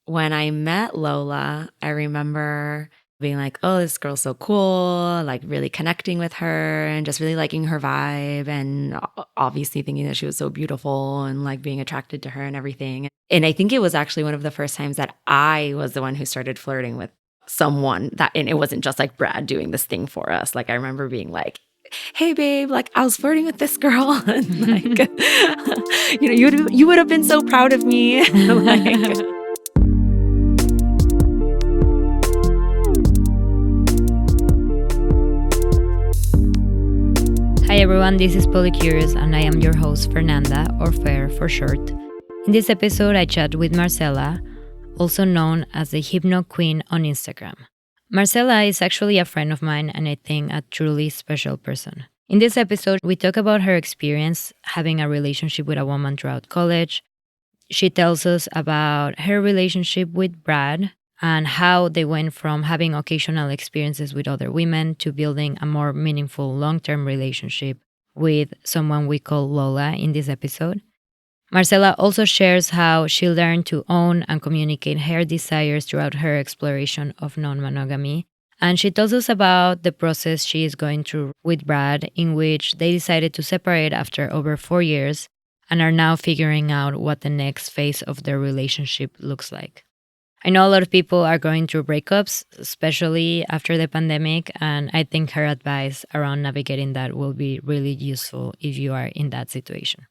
when I met Lola, I remember being like, oh, this girl's so cool, like really connecting with her and just really liking her vibe and obviously thinking that she was so beautiful and like being attracted to her and everything. And I think it was actually one of the first times that I was the one who started flirting with someone and it wasn't just like Brad doing this thing for us. Like I remember being like, hey babe, like I was flirting with this girl and like, you would have been so proud of me. Like, Hi everyone, this is Polycurious and I am your host Fernanda, or Fer for short. In this episode I chat with Marcela, also known as the Hypnoqueen on Instagram. Marcela is actually a friend of mine and I think a truly special person. In this episode we talk about her experience having a relationship with a woman throughout college. She tells us about her relationship with Brad and how they went from having occasional experiences with other women to building a more meaningful long-term relationship with someone we call Lola in this episode. Marcela also shares how she learned to own and communicate her desires throughout her exploration of non-monogamy. And she tells us about the process she is going through with Brad, in which they decided to separate after over 4 years and are now figuring out what the next phase of their relationship looks like. I know a lot of people are going through breakups, especially after the pandemic, and I think her advice around navigating that will be really useful if you are in that situation.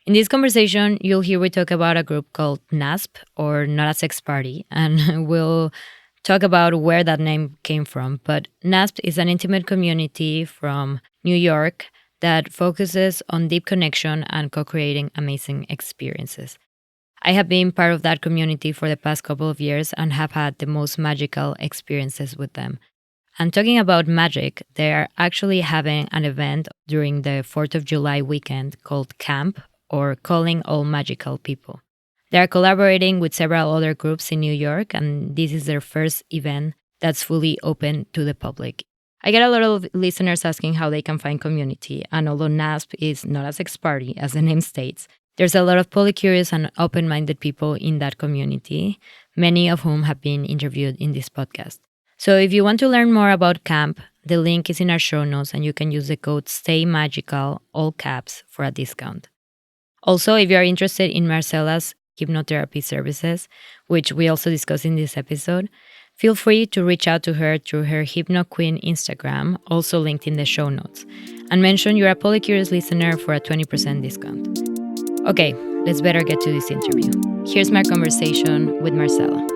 In this conversation, you'll hear we talk about a group called NASP, or Not a Sex Party, and we'll talk about where that name came from. But NASP is an intimate community from New York that focuses on deep connection and co-creating amazing experiences. I have been part of that community for the past couple of years and have had the most magical experiences with them. And talking about magic, they are actually having an event during the 4th of July weekend called Camp, or Calling All Magical People. They are collaborating with several other groups in New York, and this is their first event that's fully open to the public. I get a lot of listeners asking how they can find community, and although NASP is not a sex party, as the name states, there's a lot of polycurious and open-minded people in that community, many of whom have been interviewed in this podcast. So if you want to learn more about camp, the link is in our show notes and you can use the code STAYMAGICAL, all caps, for a discount. Also, if you are interested in Marcela's hypnotherapy services, which we also discuss in this episode, feel free to reach out to her through her Hypnoqueen Instagram, also linked in the show notes, and mention you're a Polycurious listener for a 20% discount. Okay, let's better get to this interview. Here's my conversation with Marcela.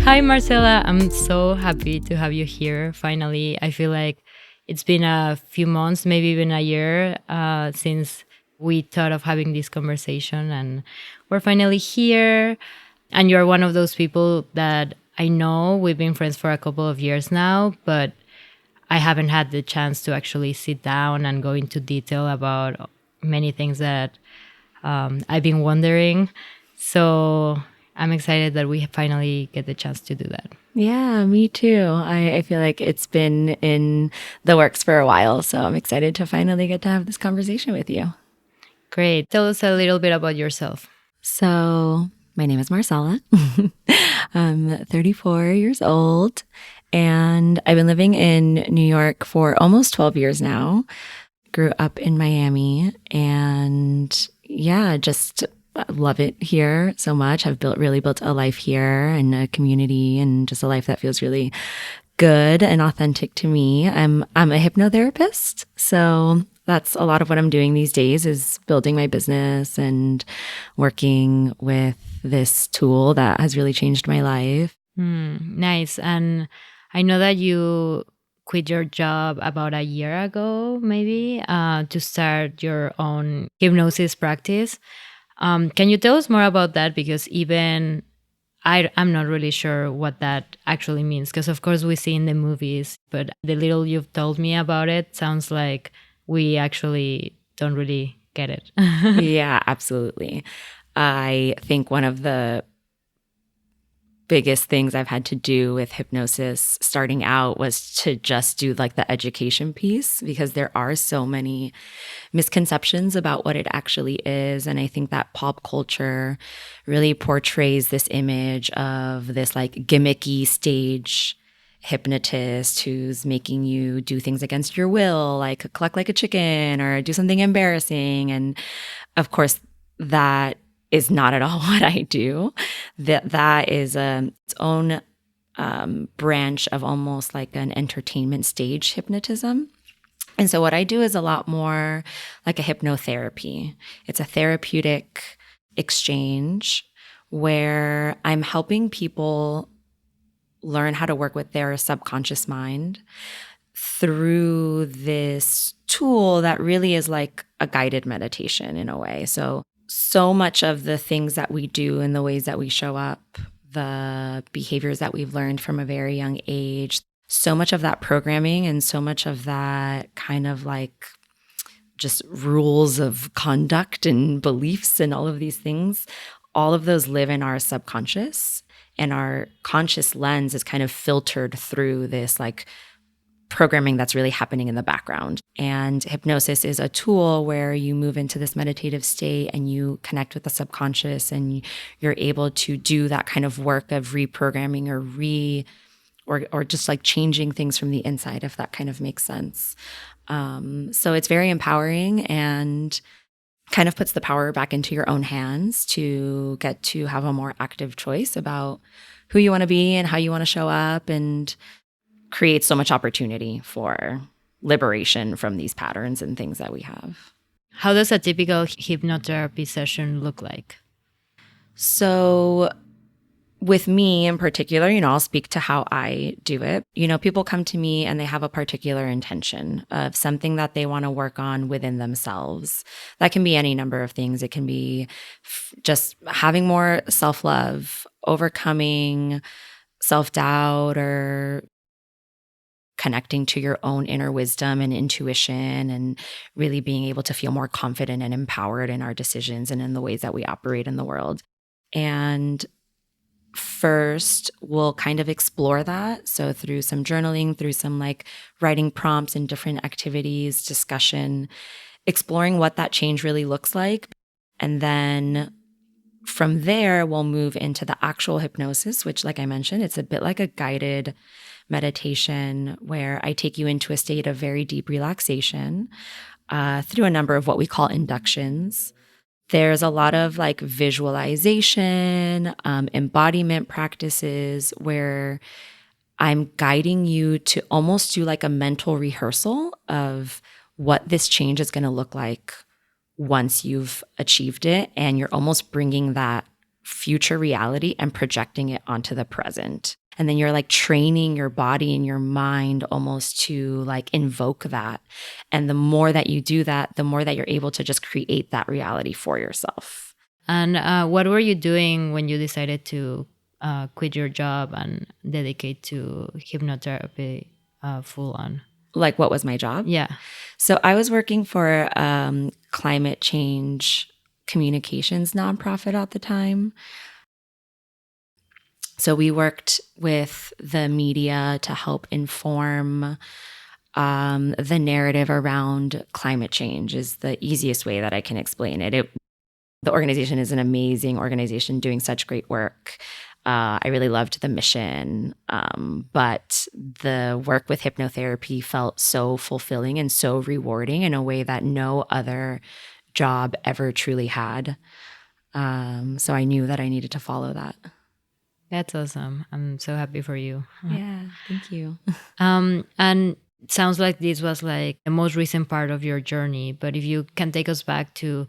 Hi, Marcela. I'm so happy to have you here. Finally, I feel like it's been a few months, maybe even a year, since we thought of having this conversation, and we're finally here. And you're one of those people that I know we've been friends for a couple of years now, but I haven't had the chance to actually sit down and go into detail about many things that I've been wondering. So I'm excited that we finally get the chance to do that. yeah, me too. I feel like it's been in the works for a while, so I'm excited to finally get to have this conversation with you. Great. Tell us a little bit about yourself. So, my name is Marcela. I'm 34 years old, and I've been living in New York for almost 12 years now. Grew up in Miami, and yeah, just love it here so much. I've really built a life here and a community and just a life that feels really good and authentic to me. I'm a hypnotherapist, so that's a lot of what I'm doing these days is building my business and working with this tool that has really changed my life. Nice. And I know that you quit your job about a year ago, maybe, to start your own hypnosis practice. Can you tell us more about that? Because even I'm not really sure what that actually means. Because, of course, we see in the movies, but the little you've told me about it sounds like we actually don't really get it. Yeah, absolutely. I think one of the biggest things I've had to do with hypnosis starting out was to just do like the education piece, because there are so many misconceptions about what it actually is. And I think that pop culture really portrays this image of this like gimmicky stage hypnotist who's making you do things against your will, like cluck like a chicken or do something embarrassing. And of course, that is not at all what I do. That is its own branch of almost like an entertainment stage hypnotism. And so what I do is a lot more like a hypnotherapy. It's a therapeutic exchange where I'm helping people learn how to work with their subconscious mind through this tool that really is like a guided meditation in a way. So much of the things that we do and the ways that we show up, the behaviors that we've learned from a very young age, so much of that programming and so much of that kind of like just rules of conduct and beliefs and all of these things, all of those live in our subconscious, and our conscious lens is kind of filtered through this like programming that's really happening in the background. And hypnosis is a tool where you move into this meditative state and you connect with the subconscious, and you're able to do that kind of work of reprogramming or just like changing things from the inside, if that kind of makes sense. So it's very empowering and kind of puts the power back into your own hands to get to have a more active choice about who you want to be and how you want to show up, and create so much opportunity for liberation from these patterns and things that we have. How does a typical hypnotherapy session look like? So with me in particular, I'll speak to how I do it. People come to me and they have a particular intention of something that they want to work on within themselves. That can be any number of things. It can be just having more self-love, overcoming self-doubt, or connecting to your own inner wisdom and intuition, and really being able to feel more confident and empowered in our decisions and in the ways that we operate in the world. And first, we'll kind of explore that. So through some journaling, through some like writing prompts and different activities, discussion, exploring what that change really looks like. And then from there, we'll move into the actual hypnosis, which, like I mentioned, it's a bit like a guided meditation where I take you into a state of very deep relaxation through a number of what we call inductions. There's a lot of like visualization, embodiment practices where I'm guiding you to almost do like a mental rehearsal of what this change is going to look like once you've achieved it. And you're almost bringing that future reality and projecting it onto the present. And then you're like training your body and your mind almost to like invoke that. And the more that you do that, the more that you're able to just create that reality for yourself. And what were you doing when you decided to quit your job and dedicate to hypnotherapy full on? Like, what was my job? Yeah. So I was working for climate change communications nonprofit at the time. So we worked with the media to help inform the narrative around climate change is the easiest way that I can explain it. The organization is an amazing organization doing such great work. I really loved the mission, but the work with hypnotherapy felt so fulfilling and so rewarding in a way that no other job ever truly had. So I knew that I needed to follow that. That's awesome. I'm so happy for you. Yeah, thank you. And it sounds like this was like the most recent part of your journey, but if you can take us back to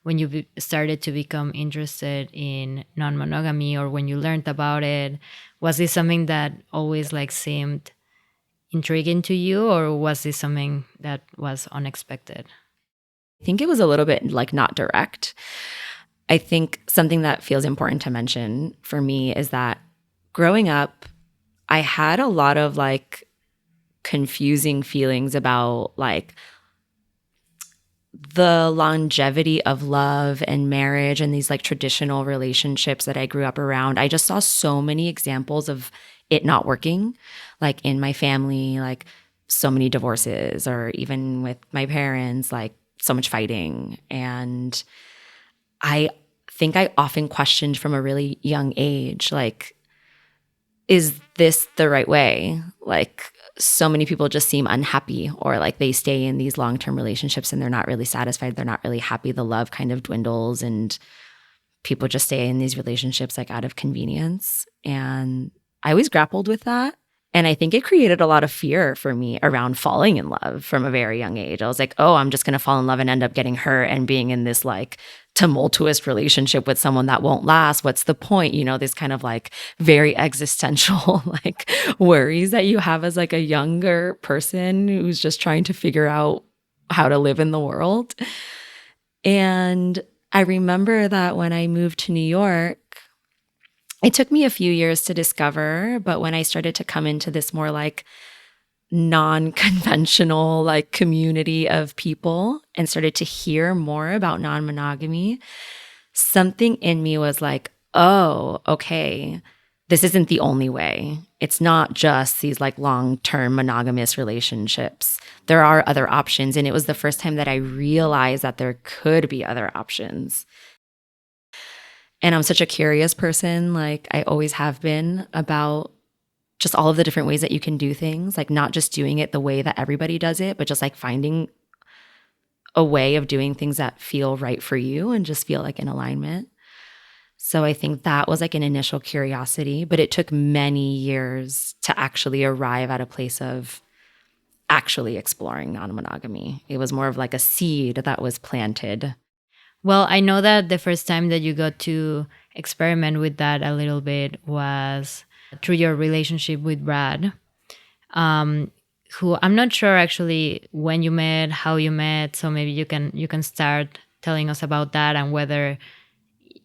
when you started to become interested in non-monogamy, or when you learned about it, was this something that always like seemed intriguing to you, or was this something that was unexpected? I think it was a little bit like not direct. I think something that feels important to mention for me is that growing up, I had a lot of like confusing feelings about like the longevity of love and marriage and these like traditional relationships that I grew up around, I just saw so many examples of it not working, like in my family, like so many divorces, or even with my parents, like so much fighting. And I think I often questioned from a really young age, like, is this the right way? Like, so many people just seem unhappy, or like they stay in these long-term relationships and they're not really satisfied. They're not really happy. The love kind of dwindles and people just stay in these relationships like out of convenience. And I always grappled with that. And I think it created a lot of fear for me around falling in love from a very young age. I was like, oh, I'm just going to fall in love and end up getting hurt and being in this like tumultuous relationship with someone that won't last. What's the point? You know, this kind of like very existential like worries that you have as like a younger person who's just trying to figure out how to live in the world. And I remember that when I moved to New York, it took me a few years to discover, but when I started to come into this more like non-conventional like community of people and started to hear more about non-monogamy, something in me was like, oh, okay, this isn't the only way. It's not just these like long-term monogamous relationships. There are other options. And it was the first time that I realized that there could be other options. And I'm such a curious person, like I always have been, about just all of the different ways that you can do things, like not just doing it the way that everybody does it, but just like finding a way of doing things that feel right for you and just feel like in alignment. So I think that was like an initial curiosity, but it took many years to actually arrive at a place of actually exploring non-monogamy. It was more of like a seed that was planted. Well, I know that the first time that you got to experiment with that a little bit was through your relationship with Brad, who I'm not sure actually when you met, how you met. So maybe you can start telling us about that and whether,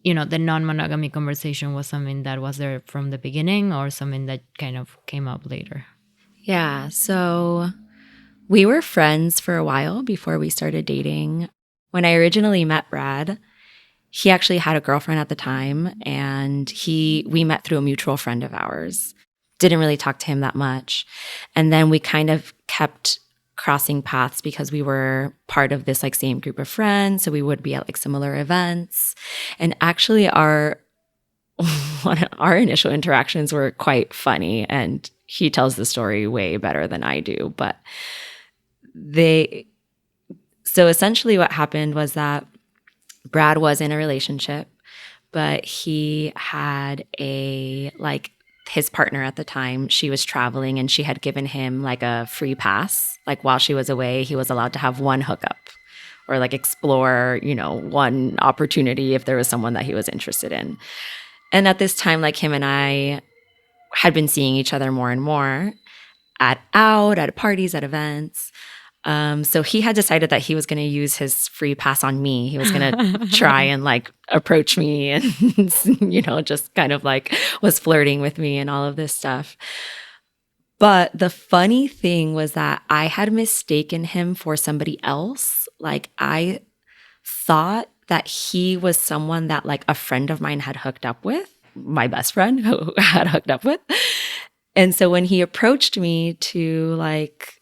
you know, the non-monogamy conversation was something that was there from the beginning or something that kind of came up later. Yeah, so we were friends for a while before we started dating. When I originally met Brad, he actually had a girlfriend at the time, and we met through a mutual friend of ours. Didn't really talk to him that much. And then we kind of kept crossing paths because we were part of this like same group of friends. So we would be at like similar events. And actually our initial interactions were quite funny, and he tells the story way better than I do. But so essentially what happened was that Brad was in a relationship, but he had his partner at the time, she was traveling and she had given him like a free pass. Like while she was away, he was allowed to have one hookup or like explore, you know, one opportunity if there was someone that he was interested in. And at this time, like him and I had been seeing each other more and more at parties, at events. So he had decided that he was going to use his free pass on me. He was going to try and like approach me and, you know, just kind of like was flirting with me and all of this stuff. But the funny thing was that I had mistaken him for somebody else. Like I thought that he was someone that like a friend of mine had hooked up with, my best friend who had hooked up with. And so when he approached me to like,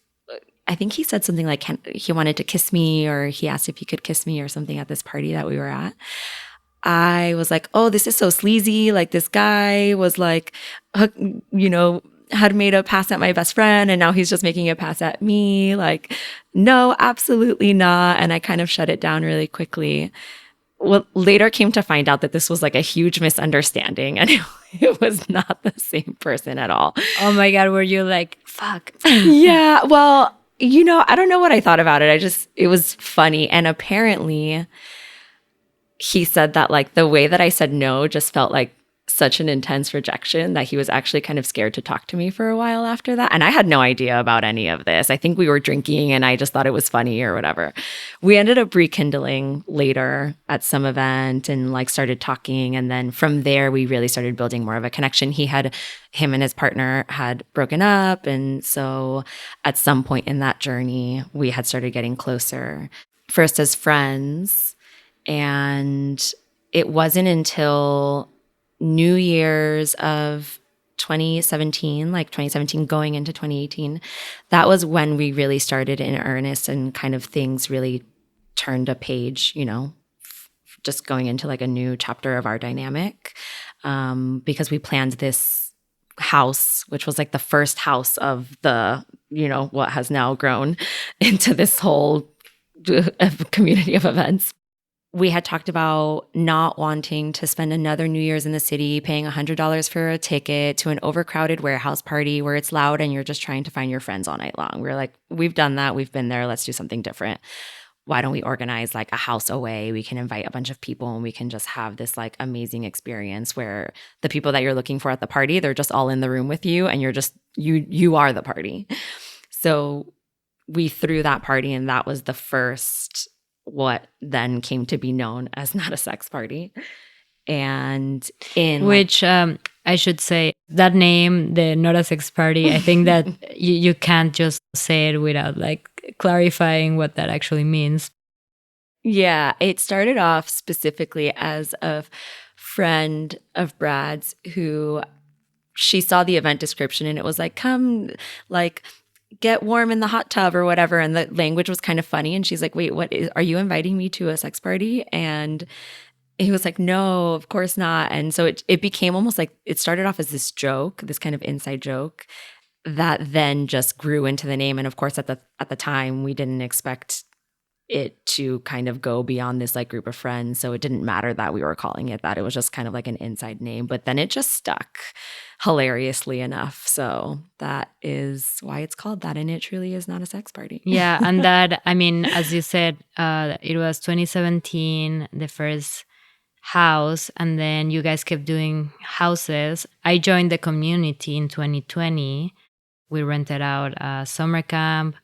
I think he said something like he wanted to kiss me, or he asked if he could kiss me or something at this party that we were at. I was like, oh, this is so sleazy. Like this guy was like, you know, had made a pass at my best friend and now he's just making a pass at me. Like, no, absolutely not. And I kind of shut it down really quickly. Well, later came to find out that this was like a huge misunderstanding and it was not the same person at all. Oh my God, were you like, fuck? Yeah, well, you know, I don't know what I thought about it. It was funny. And apparently he said that like the way that I said no just felt like such an intense rejection that he was actually kind of scared to talk to me for a while after that. And I had no idea about any of this. I think we were drinking and I just thought it was funny or whatever. We ended up rekindling later at some event and like started talking. And then from there, we really started building more of a connection. Him and his partner had broken up. And so at some point in that journey, we had started getting closer. first as friends. And it wasn't until New Year's of 2017, like 2017 going into 2018, that was when we really started in earnest and kind of things really turned a page, just going into like a new chapter of our dynamic, because we planned this house, which was like the first house of the, what has now grown into this whole community of events. We had talked about not wanting to spend another New Year's in the city, paying $100 for a ticket to an overcrowded warehouse party where it's loud and you're just trying to find your friends all night long. We were like, we've done that. We've been there. Let's do something different. Why don't we organize like a house away? We can invite a bunch of people and we can just have this like amazing experience where the people that you're looking for at the party, they're just all in the room with you and you're just, you are the party. So we threw that party and that was the first what then came to be known as Not a Sex Party. And in which I should say that name, the Not a Sex Party, I think that you can't just say it without like clarifying what that actually means. Yeah, it started off specifically as a friend of Brad's who she saw the event description and it was like, come like get warm in the hot tub or whatever. And the language was kind of funny. And she's like, wait, are you inviting me to a sex party? And he was like, no, of course not. And so it became almost like it started off as this joke, this kind of inside joke that then just grew into the name. And of course, at the time, we didn't expect it to kind of go beyond this like group of friends. So it didn't matter that we were calling it that. It was just kind of like an inside name, but then it just stuck hilariously enough. So that is why it's called that. And it truly is not a sex party. Yeah. And that, I mean, as you said, it was 2017, the first house, and then you guys kept doing houses. I joined the community in 2020. We rented out a summer camp,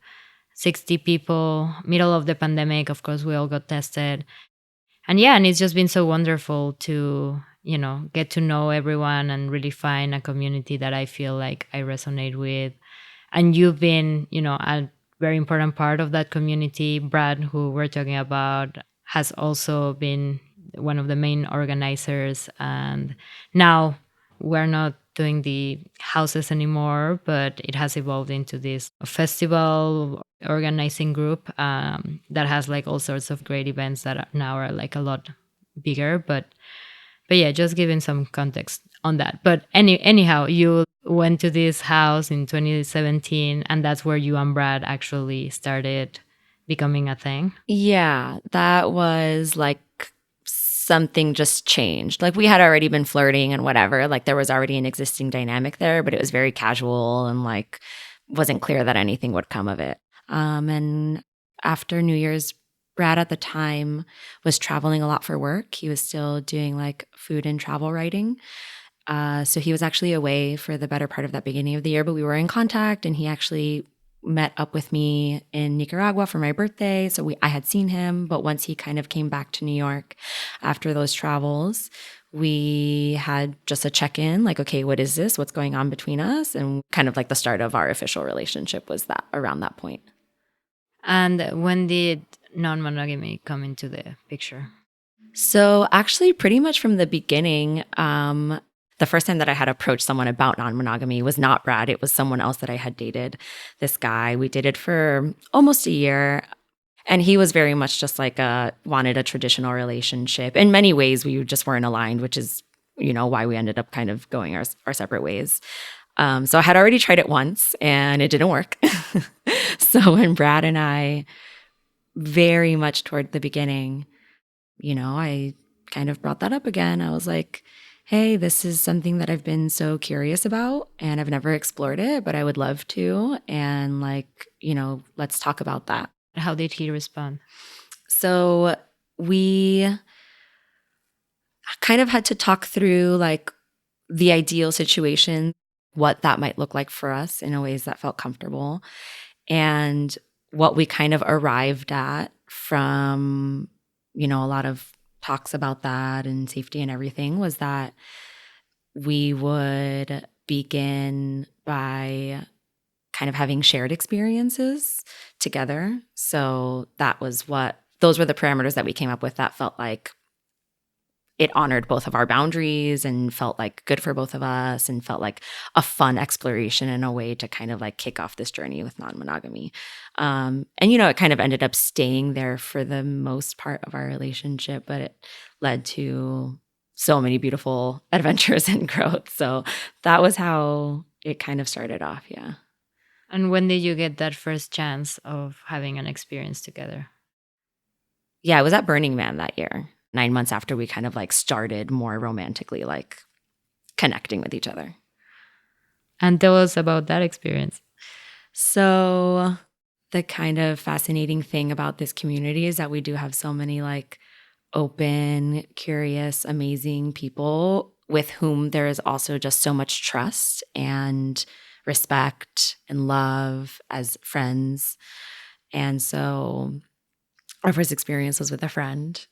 60 people, middle of the pandemic. Of course, we all got tested. And yeah, and it's just been so wonderful to, get to know everyone and really find a community that I feel like I resonate with. And you've been, a very important part of that community. Brad, who we're talking about, has also been one of the main organizers. And now we're not doing the houses anymore, but it has evolved into this festival organizing group that has like all sorts of great events that now are like a lot bigger. But yeah, just giving some context on that. But anyhow, you went to this house in 2017, and that's where you and Brad actually started becoming a thing. Yeah, that was like something just changed. Like we had already been flirting and whatever. Like there was already an existing dynamic there, but it was very casual and like wasn't clear that anything would come of it. And after New Year's, Brad at the time was traveling a lot for work. He was still doing like food and travel writing. So he was actually away for the better part of that beginning of the year, but we were in contact and he actually met up with me in Nicaragua for my birthday. So I had seen him, but once he kind of came back to New York after those travels, we had just a check-in, like, okay, what is this? What's going on between us? And kind of like the start of our official relationship was that around that point. And when did non-monogamy come into the picture? So actually pretty much from the beginning, the first time that I had approached someone about non-monogamy was not Brad. It was someone else that I had dated, this guy. We dated for almost a year. And he was very much just like wanted a traditional relationship. In many ways, we just weren't aligned, which is, why we ended up kind of going our separate ways. So I had already tried it once and it didn't work. So when Brad and I, very much toward the beginning, I kind of brought that up again. I was like, hey, this is something that I've been so curious about and I've never explored it, but I would love to. And let's talk about that. How did he respond? So we kind of had to talk through like the ideal situation, what that might look like for us in a ways that felt comfortable. And what we kind of arrived at from, a lot of talks about that and safety and everything was that we would begin by kind of having shared experiences together. So that was what those were the parameters that we came up with that felt like it honored both of our boundaries and felt like good for both of us and felt like a fun exploration in a way to kind of like kick off this journey with non-monogamy. And, it kind of ended up staying there for the most part of our relationship, but it led to so many beautiful adventures and growth. So that was how it kind of started off. Yeah. And when did you get that first chance of having an experience together? Yeah, it was at Burning Man that year, 9 months after we kind of like started more romantically, like connecting with each other. And tell us about that experience. So the kind of fascinating thing about this community is that we do have so many like open, curious, amazing people with whom there is also just so much trust and respect and love as friends. And so our first experience was with a friend.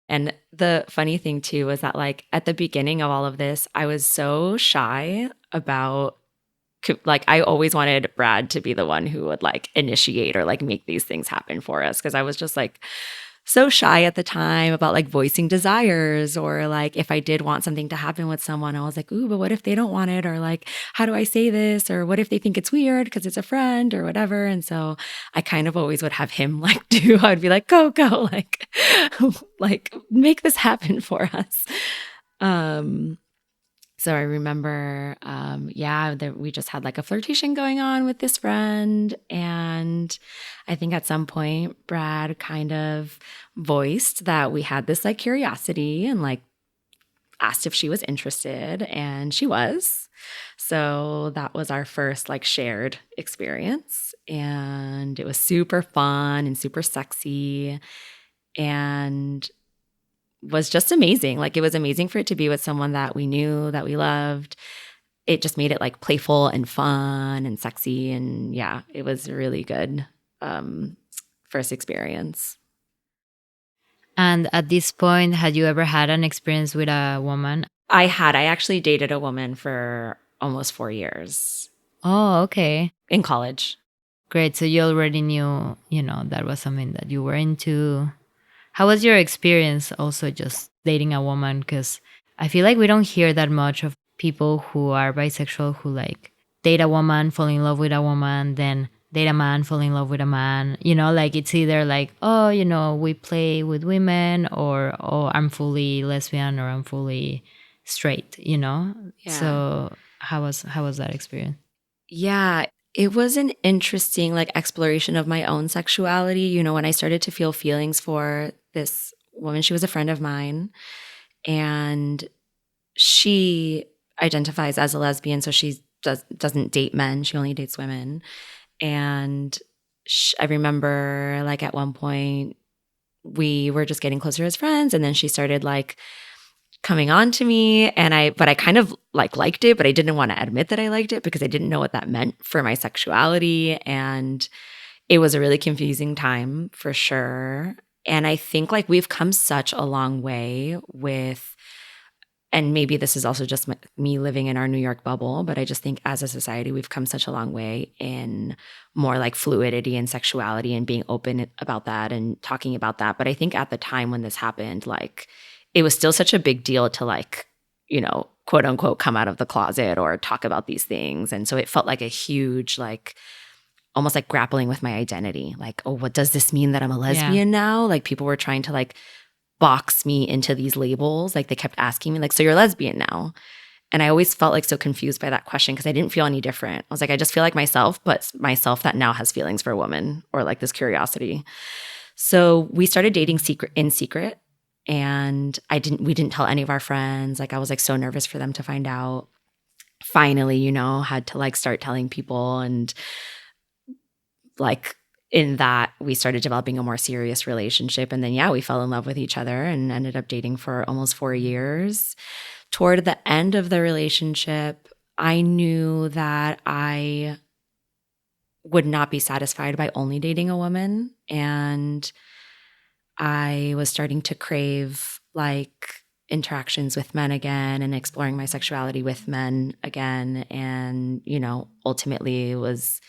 And the funny thing too was that like at the beginning of all of this, I was so shy about like I always wanted Brad to be the one who would like initiate or like make these things happen for us, because I was just like so shy at the time about like voicing desires, or like if I did want something to happen with someone, I was like, ooh, but what if they don't want it? Or like, how do I say this? Or what if they think it's weird because it's a friend or whatever? And so I kind of always would have him like I'd be like, go, like, like make this happen for us. So I remember, that we just had like a flirtation going on with this friend. And I think at some point, Brad kind of voiced that we had this like curiosity and like asked if she was interested, and she was. So that was our first like shared experience. And it was super fun and super sexy. And was just amazing. Like it was amazing for it to be with someone that we knew, that we loved. It just made it like playful and fun and sexy. And yeah, it was a really good first experience. And at this point, had you ever had an experience with a woman? I actually dated a woman for almost 4 years. Oh, okay. In college. Great. So you already knew, that was something that you were into. How was your experience also just dating a woman? Because I feel like we don't hear that much of people who are bisexual who like date a woman, fall in love with a woman, then date a man, fall in love with a man. Like it's either like, oh, we play with women, or oh, I'm fully lesbian or I'm fully straight, Yeah. So how was that experience? Yeah, it was an interesting like exploration of my own sexuality. When I started to feel feelings for this woman, she was a friend of mine, and she identifies as a lesbian, so she doesn't date men, she only dates women. And I remember like at one point we were just getting closer as friends, and then she started like coming on to me, and I kind of like liked it, but I didn't want to admit that I liked it because I didn't know what that meant for my sexuality. And it was a really confusing time for sure. And I think like we've come such a long way with, and maybe this is also just me living in our New York bubble, but I just think as a society, we've come such a long way in more like fluidity and sexuality and being open about that and talking about that. But I think at the time when this happened, like it was still such a big deal to like, quote unquote, come out of the closet or talk about these things. And so it felt like a huge, like, almost like grappling with my identity. Like, oh, what does this mean that I'm a lesbian now? Like people were trying to like box me into these labels. Like they kept asking me like, so you're lesbian now? And I always felt like so confused by that question because I didn't feel any different. I was like, I just feel like myself, but myself that now has feelings for a woman or like this curiosity. So we started dating in secret. And we didn't tell any of our friends. Like I was like so nervous for them to find out. Finally, had to like start telling people. And like in that, we started developing a more serious relationship. And then, we fell in love with each other and ended up dating for almost 4 years. Toward the end of the relationship, I knew that I would not be satisfied by only dating a woman. And I was starting to crave like interactions with men again and exploring my sexuality with men again. And, ultimately was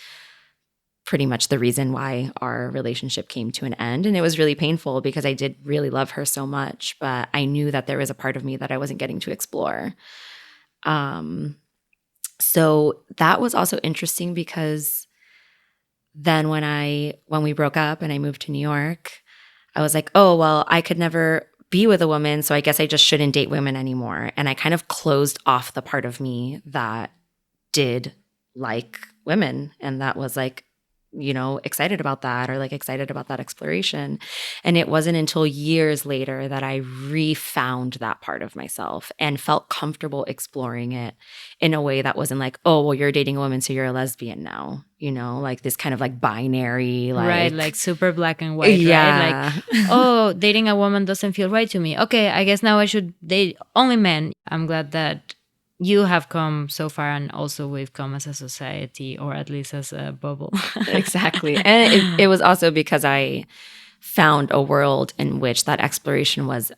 pretty much the reason why our relationship came to an end. And it was really painful because I did really love her so much, but I knew that there was a part of me that I wasn't getting to explore. So that was also interesting because then when we broke up and I moved to New York, I was like, oh, well, I could never be with a woman, so I guess I just shouldn't date women anymore. And I kind of closed off the part of me that did like women and that was like, excited about that or like excited about that exploration. And it wasn't until years later that I refound that part of myself and felt comfortable exploring it in a way that wasn't like, oh, well, you're dating a woman, so you're a lesbian now, like this kind of like binary, like right, like super black and white, yeah. right? Like, oh, dating a woman doesn't feel right to me. Okay, I guess now I should date only men. I'm glad that you have come so far, and also we've come as a society, or at least as a bubble. Exactly. And it was also because I found a world in which that exploration was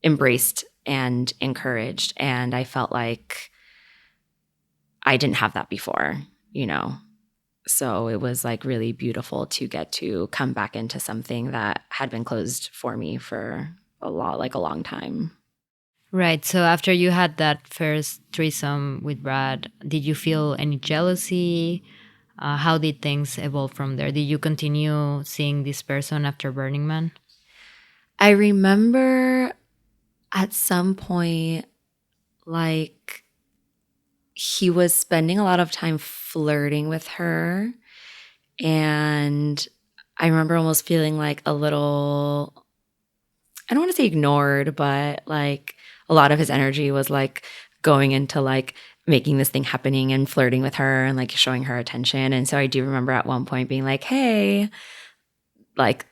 embraced and encouraged. And I felt like I didn't have that before, So it was like really beautiful to get to come back into something that had been closed for me for a long time. Right. So after you had that first threesome with Brad, did you feel any jealousy? How did things evolve from there? Did you continue seeing this person after Burning Man? I remember at some point, like, he was spending a lot of time flirting with her. And I remember almost feeling like a little, I don't want to say ignored, but like a lot of his energy was like going into like making this thing happening and flirting with her and like showing her attention. And so I do remember at one point being like, hey, like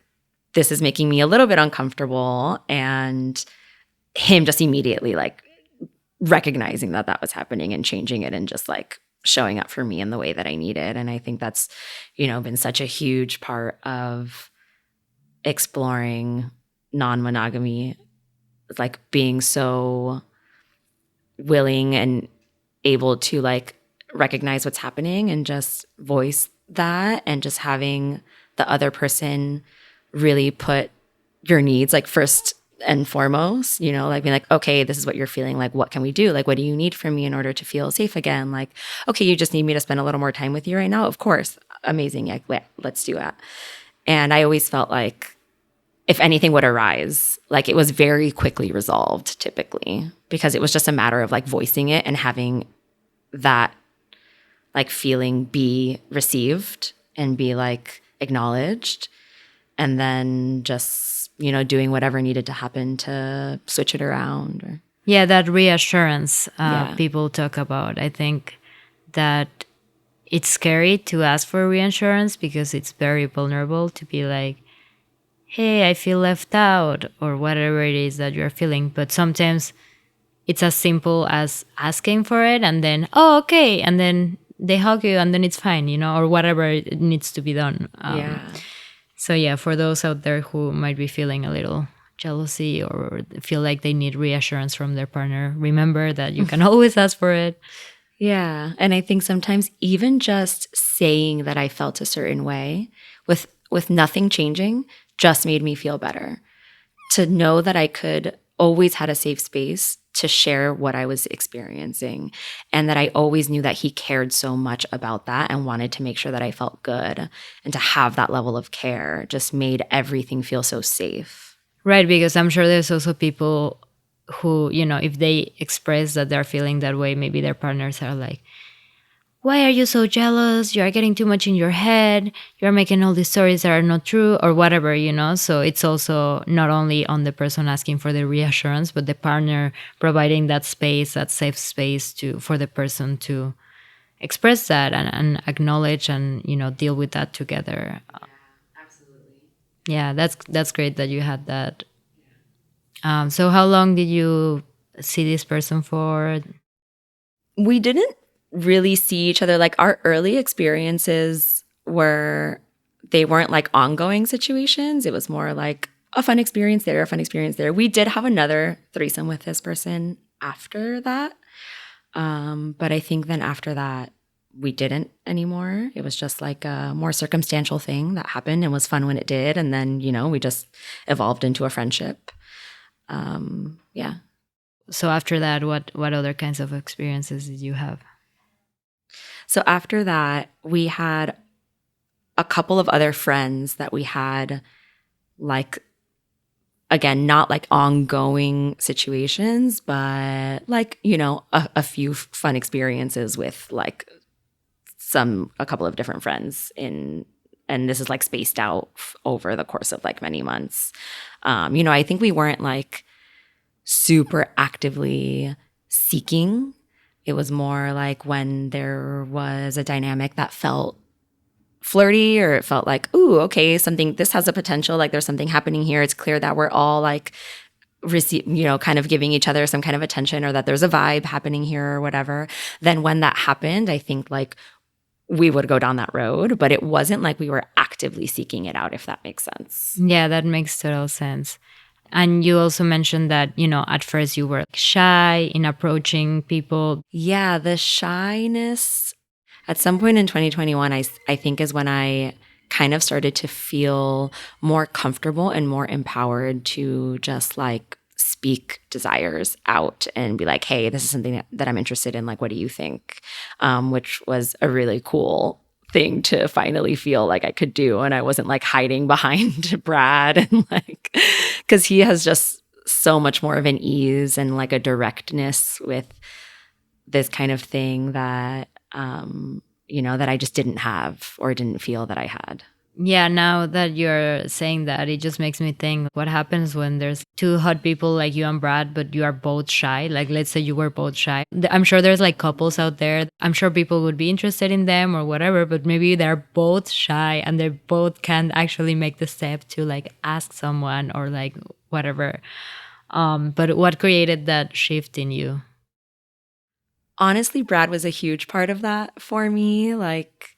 this is making me a little bit uncomfortable. And him just immediately like recognizing that that was happening and changing it and just like showing up for me in the way that I needed. And I think that's, been such a huge part of exploring non-monogamy, like being so willing and able to like recognize what's happening and just voice that, and just having the other person really put your needs like first and foremost, like being like, okay, this is what you're feeling. Like, what can we do? Like, what do you need from me in order to feel safe again? Like, okay, you just need me to spend a little more time with you right now. Of course. Amazing. Yeah, let's do that. And I always felt like if anything would arise, like it was very quickly resolved typically, because it was just a matter of like voicing it and having that like feeling be received and be like acknowledged, and then just, doing whatever needed to happen to switch it around. Yeah, that reassurance people talk about. I think that it's scary to ask for reassurance because it's very vulnerable to be like, hey, I feel left out, or whatever it is that you're feeling. But sometimes it's as simple as asking for it and then, oh, okay. And then they hug you and then it's fine, or whatever it needs to be done. So yeah, for those out there who might be feeling a little jealousy or feel like they need reassurance from their partner, remember that you can always ask for it. Yeah. And I think sometimes even just saying that I felt a certain way with nothing changing just made me feel better. To know that I could always had a safe space to share what I was experiencing, and that I always knew that he cared so much about that and wanted to make sure that I felt good, and to have that level of care just made everything feel so safe. Right, because I'm sure there's also people who, if they express that they're feeling that way, maybe their partners are like, why are you so jealous? You are getting too much in your head. You're making all these stories that are not true, or whatever, So it's also not only on the person asking for the reassurance, but the partner providing that space, that safe space for the person to express that and acknowledge and, deal with that together. Yeah, absolutely. Yeah, that's great that you had that. So how long did you see this person for? We didn't really see each other. Like our early experiences they weren't like ongoing situations. It was more like a fun experience there, a fun experience there. We did have another threesome with this person after that. But I think then after that, we didn't anymore. It was just like a more circumstantial thing that happened and was fun when it did. And then, we just evolved into a friendship. Yeah. So after that, what other kinds of experiences did you have? So after that, we had a couple of other friends that we had, like, again, not like ongoing situations, but like, a few fun experiences with like a couple of different friends and this is like spaced out over the course of like many months. I think we weren't like super actively seeking. It was more like when there was a dynamic that felt flirty, or it felt like, ooh, okay, this has a potential, like there's something happening here. It's clear that we're all like kind of giving each other some kind of attention, or that there's a vibe happening here or whatever. Then when that happened, I think like we would go down that road, but it wasn't like we were actively seeking it out, if that makes sense. Yeah, that makes total sense. And you also mentioned that, at first you were shy in approaching people. Yeah, the shyness at some point in 2021, I think is when I kind of started to feel more comfortable and more empowered to just like speak desires out and be like, hey, this is something that I'm interested in. Like, what do you think? Which was a really cool thing to finally feel like I could do. And I wasn't like hiding behind Brad and like, because he has just so much more of an ease and like a directness with this kind of thing that, that I just didn't have or didn't feel that I had. Yeah, now that you're saying that, it just makes me think what happens when there's two hot people like you and Brad, but you are both shy. Like, let's say you were both shy. I'm sure there's like couples out there. I'm sure people would be interested in them or whatever, but maybe they're both shy and they both can't actually make the step to like ask someone or like whatever. But what created that shift in you? Honestly, Brad was a huge part of that for me. Like,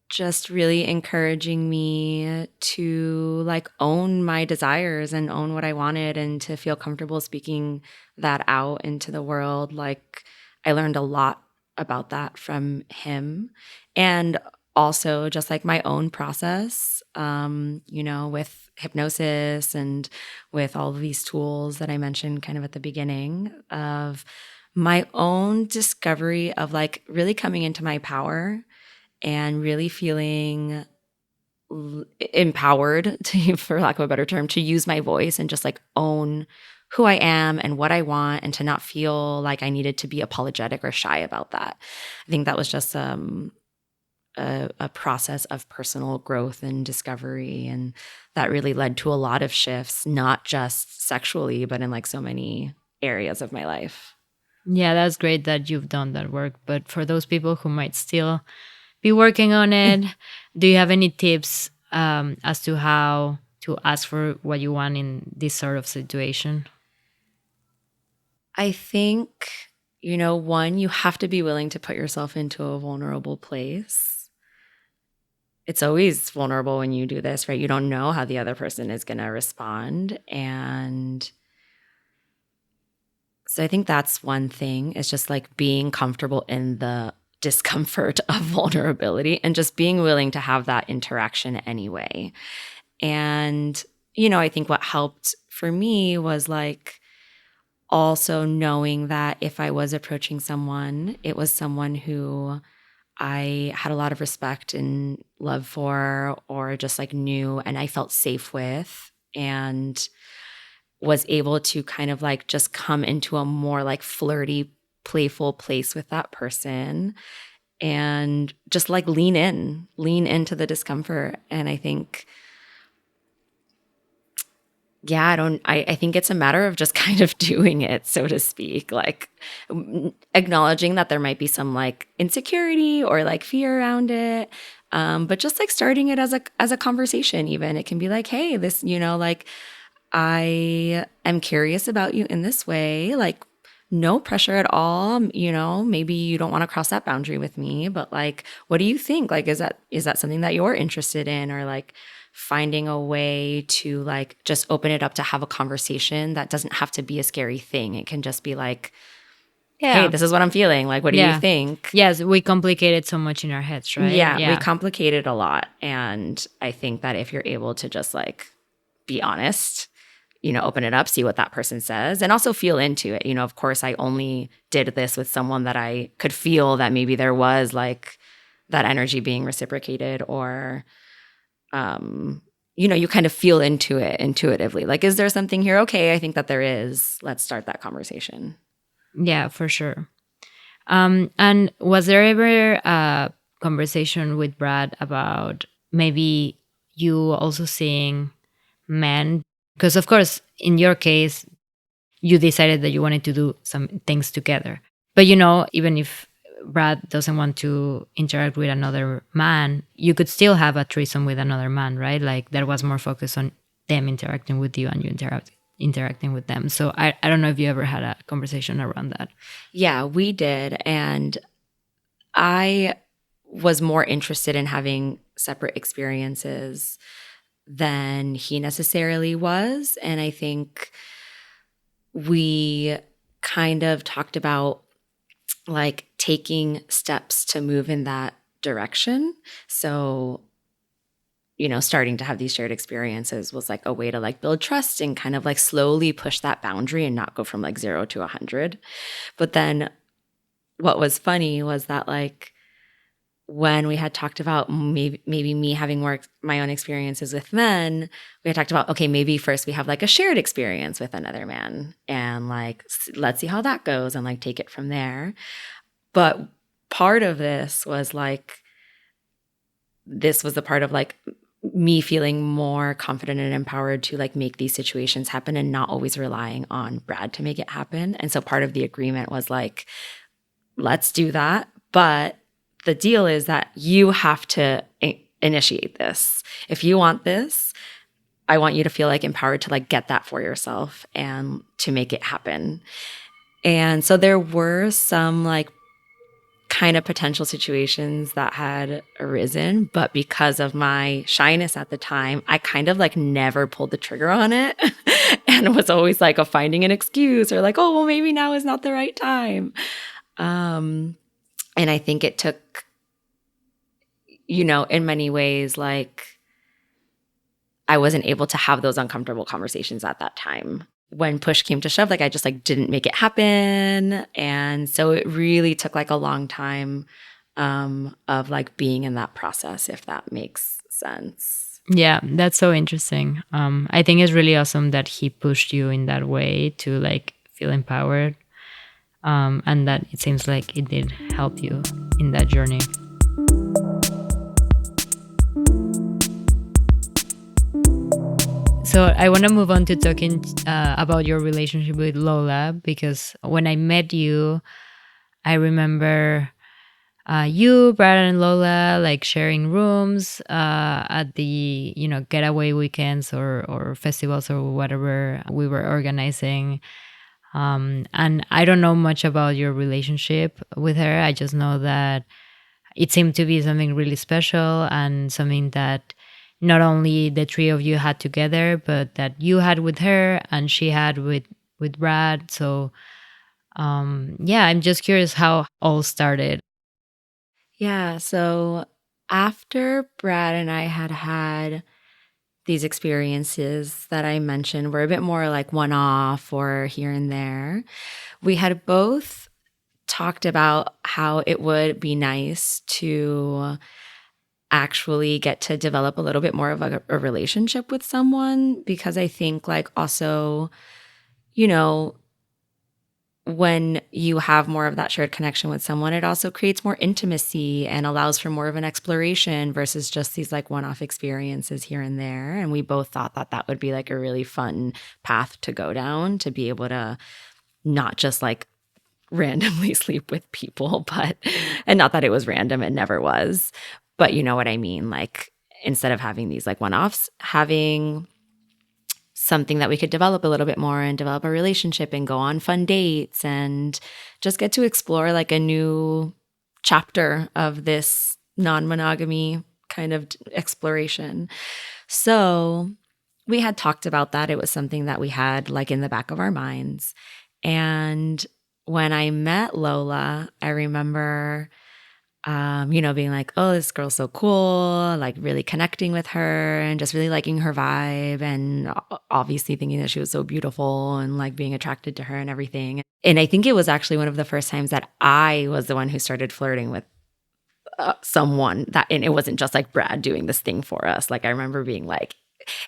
just really encouraging me to like own my desires and own what I wanted and to feel comfortable speaking that out into the world. Like, I learned a lot about that from him, and also just like my own process, with hypnosis and with all of these tools that I mentioned kind of at the beginning, of my own discovery of like really coming into my power and really feeling empowered to, for lack of a better term, to use my voice and just like own who I am and what I want, and to not feel like I needed to be apologetic or shy about that. I think that was just a process of personal growth and discovery, and that really led to a lot of shifts, not just sexually, but in like so many areas of my life. Yeah, that's great that you've done that work. But for those people who might still be working on it, do you have any tips as to how to ask for what you want in this sort of situation? I think, one, you have to be willing to put yourself into a vulnerable place. It's always vulnerable when you do this, right? You don't know how the other person is going to respond. And so I think that's one thing, is just like being comfortable in the discomfort of vulnerability and just being willing to have that interaction anyway. And, I think what helped for me was like also knowing that if I was approaching someone, it was someone who I had a lot of respect and love for, or just like knew and I felt safe with, and was able to kind of like just come into a more like flirty, playful place with that person and just like lean into the discomfort. And I think, yeah, I think it's a matter of just kind of doing it, so to speak, like acknowledging that there might be some like insecurity or like fear around it. But just like starting it as a conversation, even it can be like, hey, this, like, I am curious about you in this way, like no pressure at all. Maybe you don't want to cross that boundary with me, but like, what do you think? Like, is that something that you're interested in? Or like finding a way to like just open it up to have a conversation that doesn't have to be a scary thing. It can just be like, hey, this is what I'm feeling. Like, what do you think? Yes, we complicate it so much in our heads, right? Yeah, we complicate it a lot. And I think that if you're able to just like be honest, open it up, see what that person says, and also feel into it. Of course, I only did this with someone that I could feel that maybe there was like that energy being reciprocated, or, you kind of feel into it intuitively. Like, is there something here? Okay, I think that there is. Let's start that conversation. Yeah, for sure. And was there ever a conversation with Brad about maybe you also seeing men? Because, of course, in your case, you decided that you wanted to do some things together. But, even if Brad doesn't want to interact with another man, you could still have a threesome with another man, right? Like, there was more focus on them interacting with you and you interacting with them. So I don't know if you ever had a conversation around that. Yeah, we did. And I was more interested in having separate experiences than he necessarily was. And I think we kind of talked about like taking steps to move in that direction. So, starting to have these shared experiences was like a way to like build trust and kind of like slowly push that boundary and not go from like 0 to 100. But then what was funny was that like when we had talked about maybe me having my own experiences with men, we had talked about, okay, maybe first we have like a shared experience with another man and like, let's see how that goes and like take it from there. But part of this was like, this was the part of like me feeling more confident and empowered to like make these situations happen and not always relying on Brad to make it happen. And so part of the agreement was like, let's do that. But the deal is that you have to initiate this. If you want this, I want you to feel like empowered to like get that for yourself and to make it happen. And so there were some like kind of potential situations that had arisen, but because of my shyness at the time, I kind of like never pulled the trigger on it. And it was always like finding an excuse or like, oh, well, maybe now is not the right time. And I think it took, in many ways, like I wasn't able to have those uncomfortable conversations at that time. When push came to shove, like I just like didn't make it happen. And so it really took like a long time of like being in that process, if that makes sense. Yeah, that's so interesting. I think it's really awesome that he pushed you in that way to like feel empowered. And that it seems like it did help you in that journey. So I want to move on to talking about your relationship with Lola, because when I met you, I remember you, Brad, and Lola like sharing rooms at the getaway weekends or festivals or whatever we were organizing. And I don't know much about your relationship with her. I just know that it seemed to be something really special and something that not only the three of you had together, but that you had with her and she had with Brad. So, I'm just curious how all started. Yeah. So after Brad and I had these experiences that I mentioned were a bit more like one-off or here and there, we had both talked about how it would be nice to actually get to develop a little bit more of a relationship with someone, because I think like also, when you have more of that shared connection with someone, it also creates more intimacy and allows for more of an exploration versus just these like one-off experiences here and there. And we both thought that that would be like a really fun path to go down, to be able to not just like randomly sleep with people, and not that it was random, it never was, but you know what I mean? Like instead of having these like one-offs, having something that we could develop a little bit more and develop a relationship and go on fun dates and just get to explore like a new chapter of this non-monogamy kind of exploration. So we had talked about that. It was something that we had like in the back of our minds. And when I met Lola, I remember, being like, oh, this girl's so cool, like really connecting with her and just really liking her vibe and obviously thinking that she was so beautiful and like being attracted to her and everything. And I think it was actually one of the first times that I was the one who started flirting with someone and it wasn't just like Brad doing this thing for us. Like I remember being like,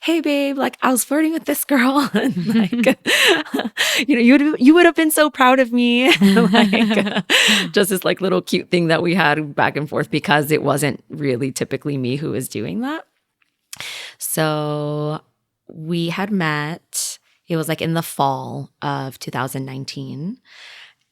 hey babe, like I was flirting with this girl and like you would have been so proud of me. Like just this like little cute thing that we had back and forth because it wasn't really typically me who was doing that. So we had met, it was like in the fall of 2019.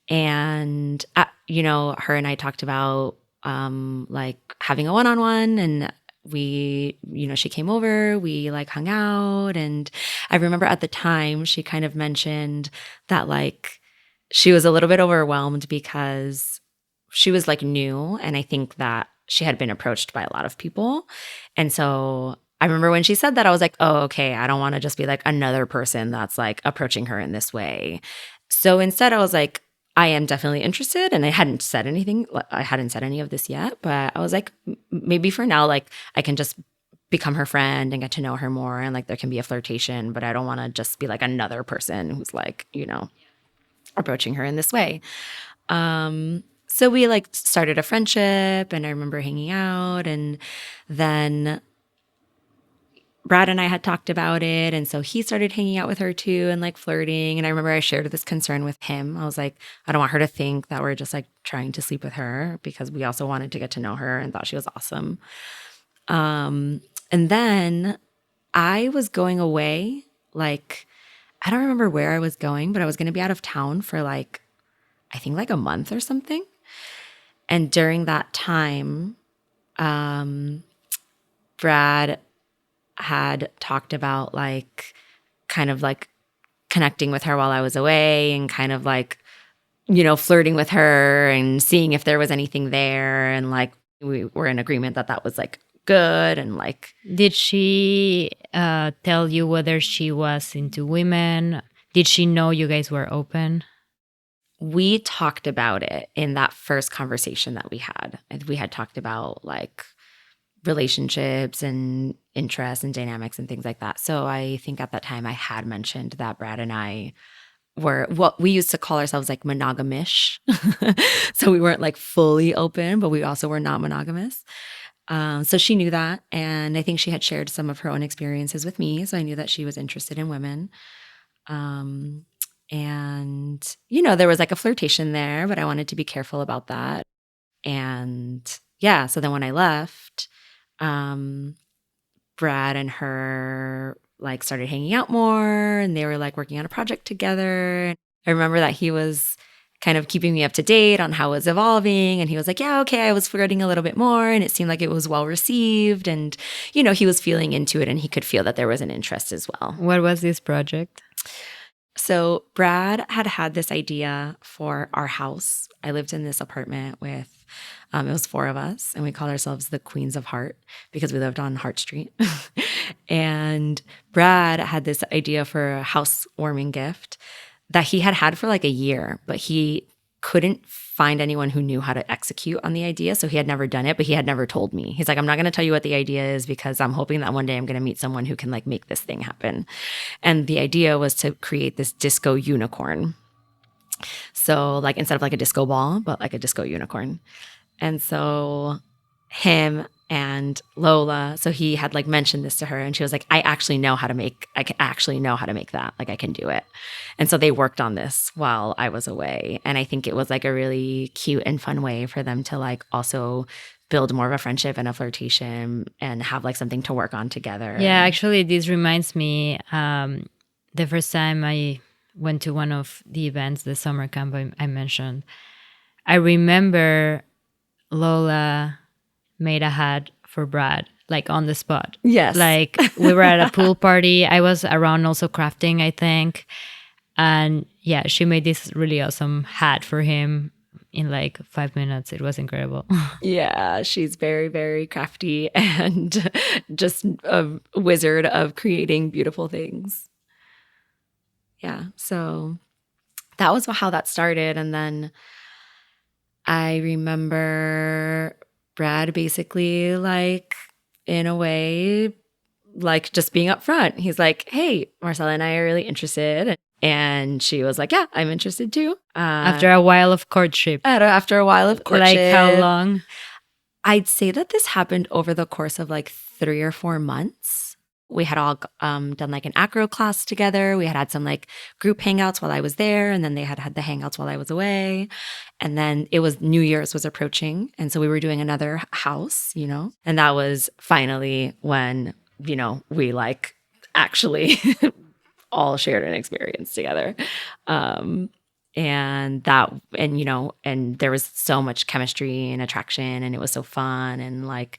And her and I talked about like having a one-on-one, and we, she came over, we like hung out. And I remember at the time she kind of mentioned that like she was a little bit overwhelmed because she was like new. And I think that she had been approached by a lot of people. And so I remember when she said that, I was like, oh, okay, I don't want to just be like another person that's like approaching her in this way. So instead I was like, I am definitely interested. And I hadn't said anything. I hadn't said any of this yet, but I was like, maybe for now, like I can just become her friend and get to know her more. And like there can be a flirtation, but I don't want to just be like another person who's like, approaching her in this way. So we like started a friendship, and I remember hanging out, and then Brad and I had talked about it. And so he started hanging out with her too and like flirting. And I remember I shared this concern with him. I was like, I don't want her to think that we're just like trying to sleep with her, because we also wanted to get to know her and thought she was awesome. And then I was going away, like, I don't remember where I was going, but I was going to be out of town for like, I think like a month or something. And during that time, Brad had talked about like kind of like connecting with her while I was away and kind of like, flirting with her and seeing if there was anything there. And like we were in agreement that that was like good. And like, Did she tell you whether she was into women? Did she know you guys were open? we talked about it in that first conversation that we had. We had talked about like relationships and interests and dynamics and things like that. So I think at that time I had mentioned that Brad and I were what we used to call ourselves like monogamish. So we weren't like fully open, but we also were not monogamous. So she knew that. And I think she had shared some of her own experiences with me. So I knew that she was interested in women. And, there was like a flirtation there, but I wanted to be careful about that. And yeah, so then when I left, Brad and her like started hanging out more, and they were like working on a project together. I remember that he was kind of keeping me up to date on how it was evolving. And he was like, yeah, okay, I was flirting a little bit more, and it seemed like it was well received. And, he was feeling into it, and he could feel that there was an interest as well. What was this project? So Brad had this idea for our house. I lived in this apartment with, it was 4 of us, and we called ourselves the Queens of Heart because we lived on Hart Street. And Brad had this idea for a housewarming gift that he had for like a year, but he couldn't find anyone who knew how to execute on the idea. So he had never done it, but he had never told me. He's like, I'm not going to tell you what the idea is because I'm hoping that one day I'm going to meet someone who can like make this thing happen. And the idea was to create this disco unicorn. So like instead of like a disco ball, but like a disco unicorn. And so him and Lola, so he had like mentioned this to her, and she was like, I can actually know how to make that. Like I can do it. And so they worked on this while I was away. And I think it was like a really cute and fun way for them to like also build more of a friendship and a flirtation and have like something to work on together. Yeah, actually, this reminds me, the first time I went to one of the events, the summer camp I mentioned, I remember Lola made a hat for Brad, like on the spot. Yes. Like we were at a pool party. I was around also crafting, I think. And yeah, she made this really awesome hat for him in like 5 minutes. It was incredible. Yeah, she's very, very crafty and just a wizard of creating beautiful things. Yeah, so that was how that started. And then I remember Brad basically, like, in a way, like, just being upfront. He's like, hey, Marcella and I are really interested. And she was like, yeah, I'm interested too. After a while of courtship. After a while of courtship. Like how long? I'd say that this happened over the course of like 3 or 4 months. We had all done like an acro class together. We had some like group hangouts while I was there. And then they had the hangouts while I was away. And then it was New Year's was approaching. And so we were doing another house, and that was finally when, we like actually all shared an experience together. And there was so much chemistry and attraction, and it was so fun, and like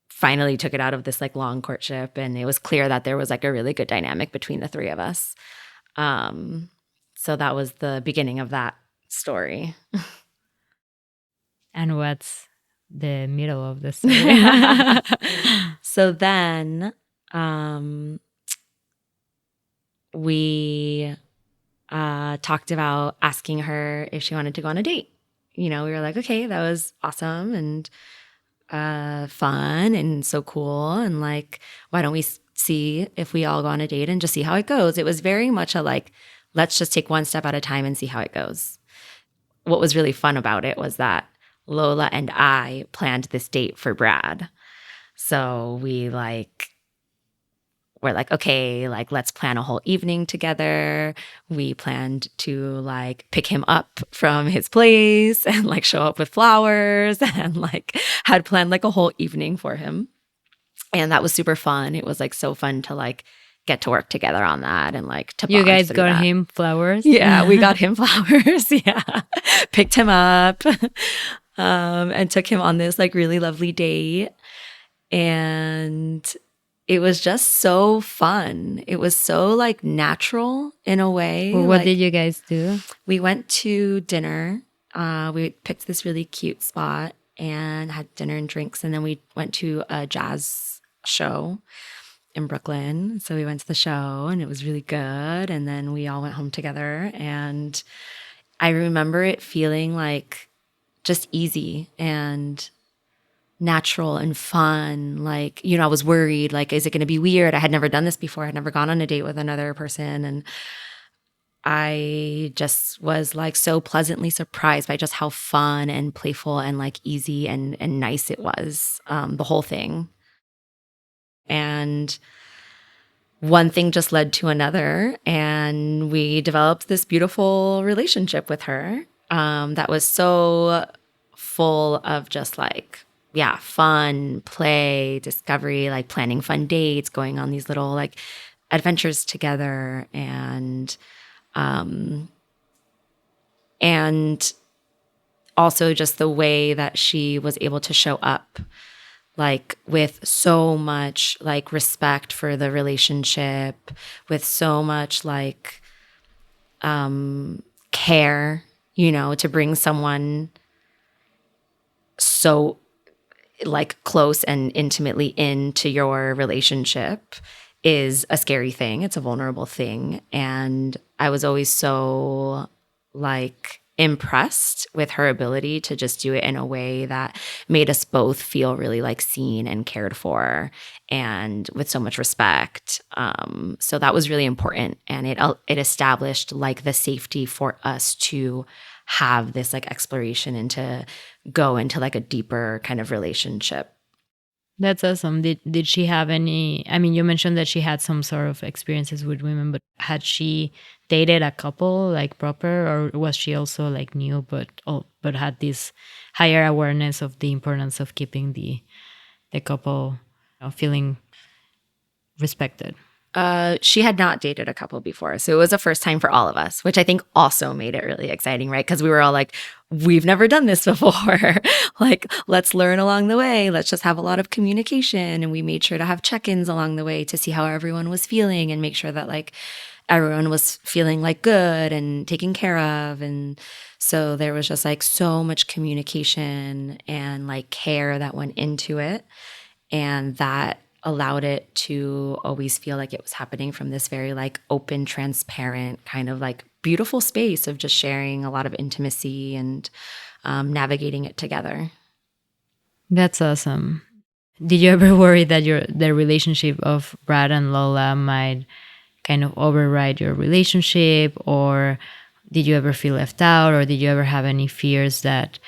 finally took it out of this like long courtship, and it was clear that there was like a really good dynamic between the three of us. So that was the beginning of that story. And what's the middle of the story? So then we talked about asking her if she wanted to go on a date. We were like, okay, that was awesome and fun and so cool. And like, why don't we see if we all go on a date and just see how it goes? It was very much a like, let's just take one step at a time and see how it goes. What was really fun about it was that Lola and I planned this date for Brad. So we're like, okay, like, let's plan a whole evening together. We planned to like pick him up from his place and like show up with flowers, and like had planned like a whole evening for him. And that was super fun. It was like so fun to like get to work together on that, and like to You bond guys through got that. him flowers? Yeah, we got him flowers. Yeah. Picked him up and took him on this like really lovely date. And it was just so fun. It was so like natural in a way. Well, what like, did you guys do? We went to dinner. We picked this really cute spot and had dinner and drinks. And then we went to a jazz show in Brooklyn. So we went to the show and it was really good. And then we all went home together. And I remember it feeling like just easy and natural and fun. Like, I was worried, like, is it going to be weird? I had never done this before. I had never gone on a date with another person. And I just was like so pleasantly surprised by just how fun and playful and like easy and nice it was, the whole thing. And one thing just led to another, and we developed this beautiful relationship with her that was so full of just like, yeah, fun, play, discovery, like planning fun dates, going on these little like adventures together, and also just the way that she was able to show up, like with so much like respect for the relationship, with so much like care, to bring someone so like close and intimately into your relationship is a scary thing. It's a vulnerable thing. And I was always so like impressed with her ability to just do it in a way that made us both feel really like seen and cared for and with so much respect. So that was really important. And it established like the safety for us to have this like exploration and to go into like a deeper kind of relationship. That's awesome. Did she have any, I mean, you mentioned that she had some sort of experiences with women, but had she dated a couple like proper, or was she also like new but had this higher awareness of the importance of keeping the couple feeling respected? She had not dated a couple before. So it was a first time for all of us, which I think also made it really exciting, right? Because we were all like, we've never done this before. Like, let's learn along the way. Let's just have a lot of communication. And we made sure to have check-ins along the way to see how everyone was feeling and make sure that like everyone was feeling like good and taken care of. And so there was just like so much communication and like care that went into it. And that allowed it to always feel like it was happening from this very like open, transparent kind of like beautiful space of just sharing a lot of intimacy and navigating it together. That's awesome. Did you ever worry that the relationship of Brad and Lola might kind of override your relationship, or did you ever feel left out, or did you ever have any fears that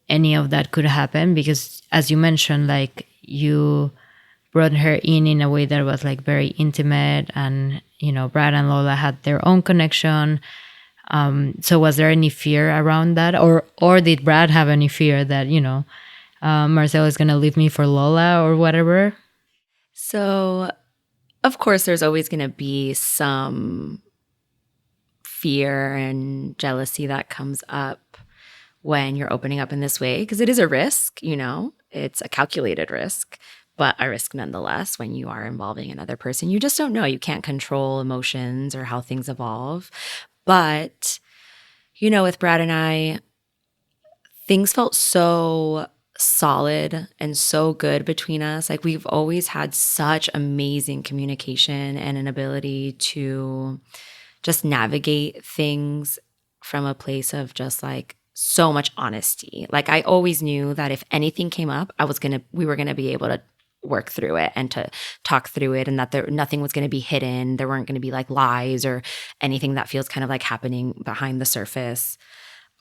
any of that could happen? Because as you mentioned, like you brought her in a way that was like very intimate, and Brad and Lola had their own connection. So was there any fear around that, or did Brad have any fear that Marcela is gonna leave me for Lola or whatever? So, of course, there's always going to be some fear and jealousy that comes up when you're opening up in this way, because it is a risk, it's a calculated risk, but a risk nonetheless when you are involving another person. You just don't know. You can't control emotions or how things evolve. But, with Brad and I, things felt so solid and so good between us. Like we've always had such amazing communication and an ability to just navigate things from a place of just like so much honesty. Like I always knew that if anything came up, we were gonna be able to work through it and to talk through it, and that nothing was going to be hidden. There weren't going to be like lies or anything that feels kind of like happening behind the surface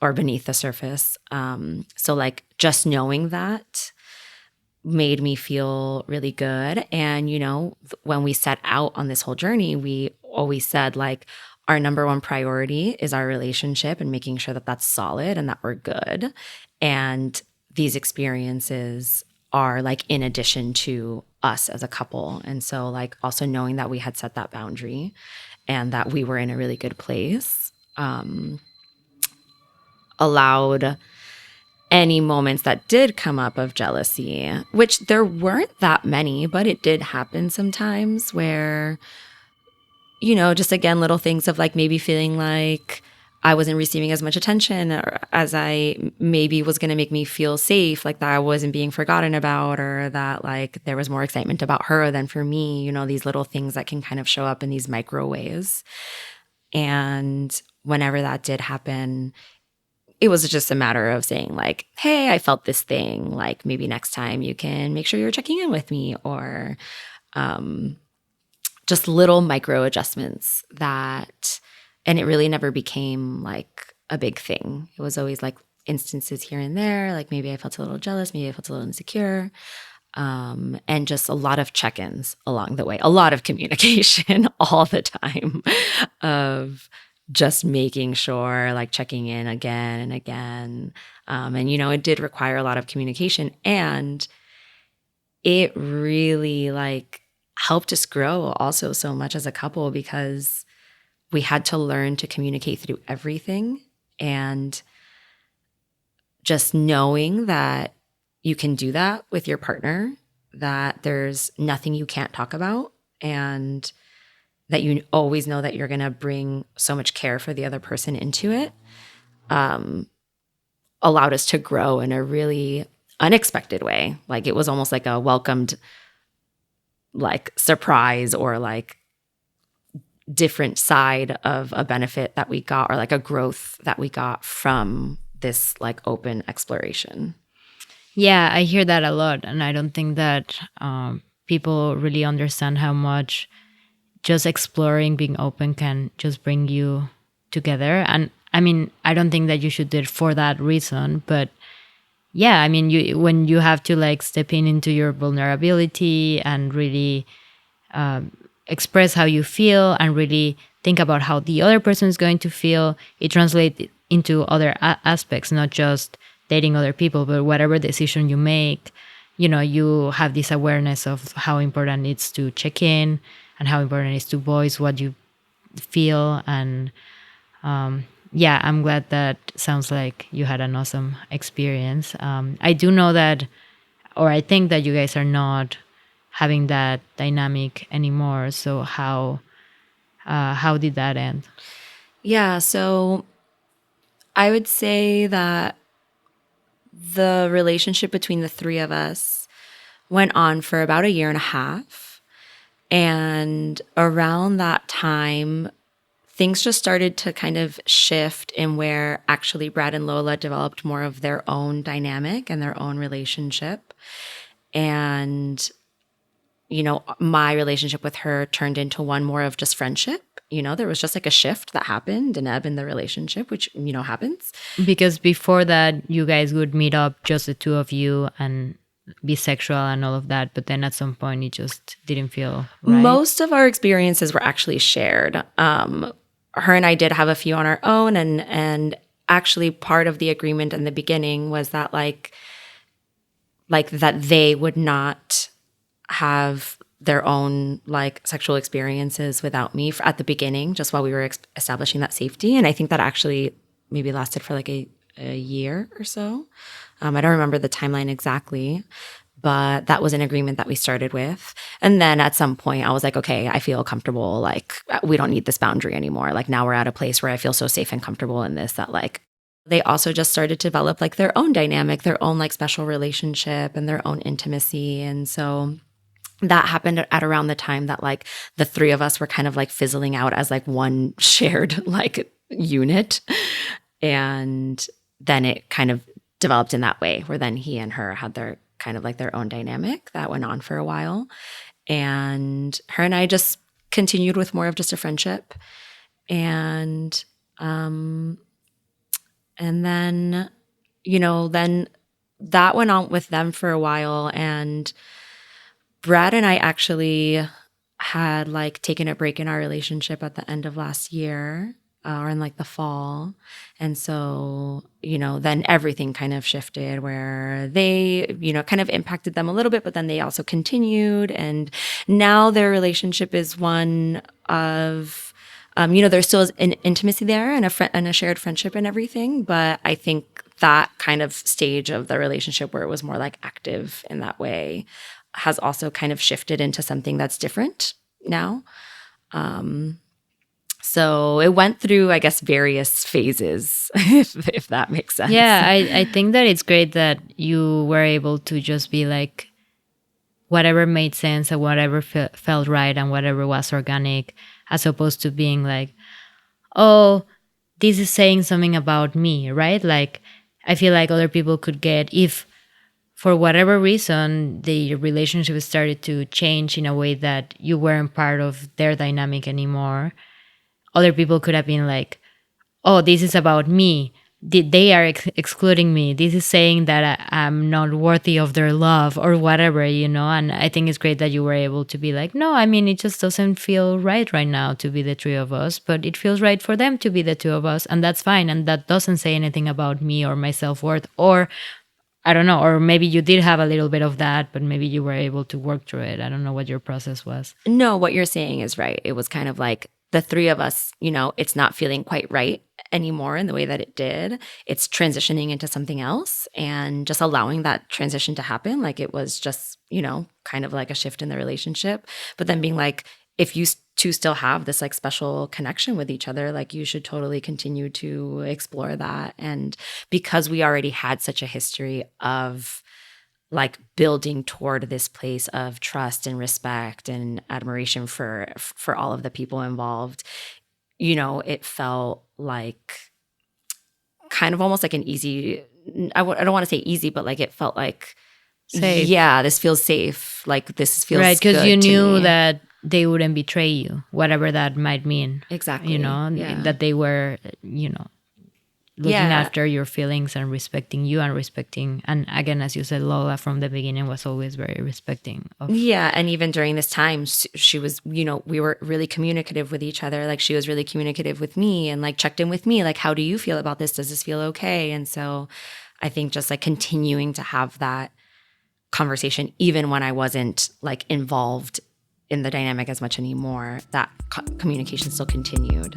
or beneath the surface. So like just knowing that made me feel really good. And, when we set out on this whole journey, we always said like our number one priority is our relationship and making sure that that's solid and that we're good. And these experiences are like in addition to us as a couple. And so like also knowing that we had set that boundary and that we were in a really good place, allowed any moments that did come up of jealousy, which there weren't that many, but it did happen sometimes where, just again, little things of like maybe feeling like I wasn't receiving as much attention or as I maybe was going to make me feel safe, like that I wasn't being forgotten about, or that like there was more excitement about her than for me, these little things that can kind of show up in these micro ways. And whenever that did happen, it was just a matter of saying like, hey, I felt this thing, like maybe next time you can make sure you're checking in with me, or just little micro adjustments and it really never became like a big thing. It was always like instances here and there, like maybe I felt a little jealous, maybe I felt a little insecure, and just a lot of check-ins along the way, a lot of communication all the time of just making sure, like checking in again and again. And, it did require a lot of communication, and it really like helped us grow also so much as a couple, because we had to learn to communicate through everything. And just knowing that you can do that with your partner, that there's nothing you can't talk about, and that you always know that you're going to bring so much care for the other person into it, allowed us to grow in a really unexpected way. Like it was almost like a welcomed like surprise, or like different side of a benefit that we got, or like a growth that we got from this like open exploration. Yeah, I hear that a lot, and I don't think that people really understand how much just exploring, being open can just bring you together. And I mean, I don't think that you should do it for that reason, but yeah, I mean, when you have to like step into your vulnerability and really express how you feel and really think about how the other person is going to feel, it translates into other aspects, not just dating other people, but whatever decision you make, you have this awareness of how important it's to check in and how important it is to voice what you feel. And yeah, I'm glad that sounds like you had an awesome experience. I do know that, or I think that you guys are not having that dynamic anymore. So how did that end? Yeah, so I would say that the relationship between the three of us went on for about 1.5 years. And around that time, things just started to kind of shift in where actually Brad and Lola developed more of their own dynamic and their own relationship. And, my relationship with her turned into one more of just friendship. There was just like a shift that happened, an ebb in the relationship, which, happens. Because before that, you guys would meet up, just the two of you, and be sexual and all of that. But then at some point, it just didn't feel right. Most of our experiences were actually shared. Her and I did have a few on our own. And actually part of the agreement in the beginning was that like that they would not have their own like sexual experiences without me at the beginning, just while we were establishing that safety. And I think that actually maybe lasted for like a year or so. I don't remember the timeline exactly, but that was an agreement that we started with. And then at some point I was like, okay, I feel comfortable. Like we don't need this boundary anymore. Like now we're at a place where I feel so safe and comfortable in this that like they also just started to develop like their own dynamic, their own like special relationship and their own intimacy. And so that happened at around the time that like the three of us were kind of like fizzling out as like one shared like unit. And then it kind of developed in that way where then he and her had their kind of like their own dynamic that went on for a while. And her and I just continued with more of just a friendship. And then, then that went on with them for a while. And Brad and I actually had like taken a break in our relationship at the end of last year or in like the fall. And so, then everything kind of shifted where they, kind of impacted them a little bit, but then they also continued. And now their relationship is one of, there still is an intimacy there and a shared friendship and everything. But I think that kind of stage of the relationship where it was more like active in that way has also kind of shifted into something that's different now. So it went through, I guess, various phases, if that makes sense. Yeah, I think that it's great that you were able to just be like, whatever made sense and whatever felt right and whatever was organic, as opposed to being like, oh, this is saying something about me, right? Like, I feel like other people could get, if for whatever reason, the relationship started to change in a way that you weren't part of their dynamic anymore, other people could have been like, oh, this is about me. They are excluding me. This is saying that I'm not worthy of their love or whatever, And I think it's great that you were able to be like, no, I mean, it just doesn't feel right now to be the three of us, but it feels right for them to be the two of us. And that's fine. And that doesn't say anything about me or my self-worth, or I don't know, or maybe you did have a little bit of that, but maybe you were able to work through it. I don't know what your process was. No, what you're saying is right. It was kind of like the three of us, it's not feeling quite right anymore in the way that it did. It's transitioning into something else and just allowing that transition to happen. Like it was just, kind of like a shift in the relationship. But then being like, if you two still have this like special connection with each other, like you should totally continue to explore that. And because we already had such a history of like building toward this place of trust and respect and admiration for all of the people involved, it felt like kind of almost like an easy, I don't want to say easy, but like it felt like, safe. Yeah, this feels safe. Like this feels right, because you knew me. That they wouldn't betray you, whatever that might mean. Exactly. That they were, looking after your feelings and respecting you and respecting. And again, as you said, Lola from the beginning was always very respecting of. Yeah. And even during this time, she was, we were really communicative with each other. Like she was really communicative with me and like checked in with me. Like, how do you feel about this? Does this feel okay? And so I think just like continuing to have that conversation, even when I wasn't like involved in the dynamic as much anymore, that communication still continued.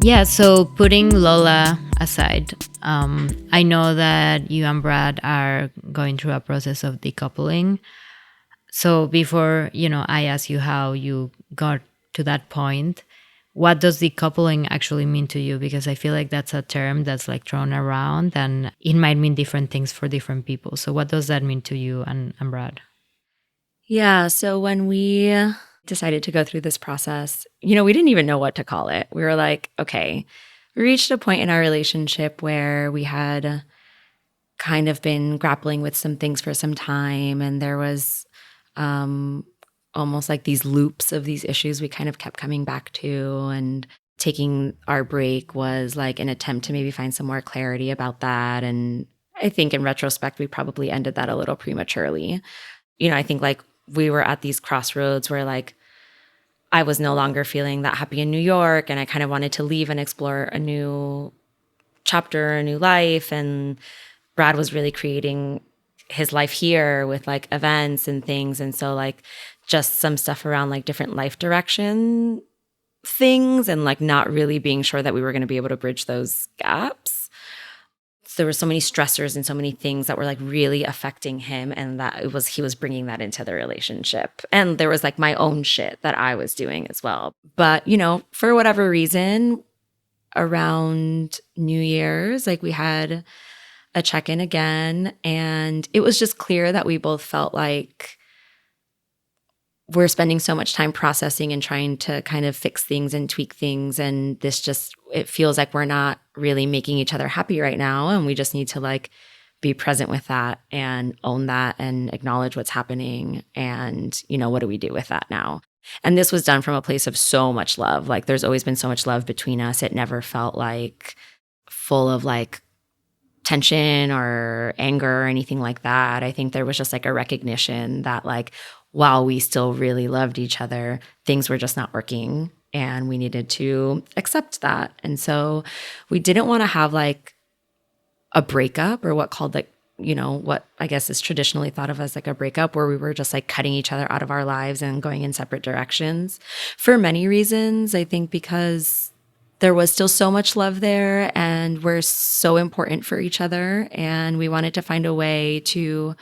Yeah, so putting Lola aside, I know that you and Brad are going through a process of decoupling. So before, I ask you how you got to that point, what does decoupling actually mean to you? Because I feel like that's a term that's like thrown around and it might mean different things for different people. So what does that mean to you and Brad? Yeah. So when we decided to go through this process, we didn't even know what to call it. We were like, okay, we reached a point in our relationship where we had kind of been grappling with some things for some time. And there was almost like these loops of these issues we kind of kept coming back to. And taking our break was like an attempt to maybe find some more clarity about that. And I think in retrospect, we probably ended that a little prematurely. I think like we were at these crossroads where like I was no longer feeling that happy in New York and I kind of wanted to leave and explore a new chapter, a new life. And Brad was really creating his life here with like events and things. And so like just some stuff around like different life direction things and like not really being sure that we were going to be able to bridge those gaps. There were so many stressors and so many things that were like really affecting him, and that he was bringing that into the relationship. And there was like my own shit that I was doing as well. But, for whatever reason, around New Year's, like we had a check-in again, and it was just clear that we both felt like we're spending so much time processing and trying to kind of fix things and tweak things. And it feels like we're not really making each other happy right now. And we just need to like be present with that and own that and acknowledge what's happening. And, what do we do with that now? And this was done from a place of so much love. Like there's always been so much love between us. It never felt like full of like tension or anger or anything like that. I think there was just like a recognition that like, while we still really loved each other, things were just not working and we needed to accept that. And so we didn't want to have like a breakup, or what I guess is traditionally thought of as like a breakup, where we were just like cutting each other out of our lives and going in separate directions for many reasons. I think because there was still so much love there and we're so important for each other. And we wanted to find a way to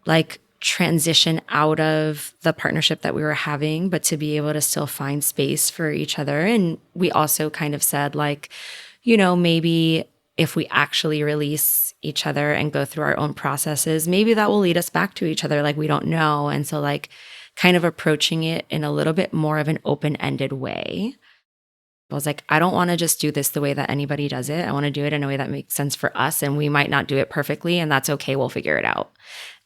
like transition out of the partnership that we were having, but to be able to still find space for each other. And we also kind of said like, maybe if we actually release each other and go through our own processes, maybe that will lead us back to each other. Like we don't know. And so like kind of approaching it in a little bit more of an open-ended way. I was like, I don't want to just do this the way that anybody does it. I want to do it in a way that makes sense for us. And we might not do it perfectly, and that's okay. We'll figure it out.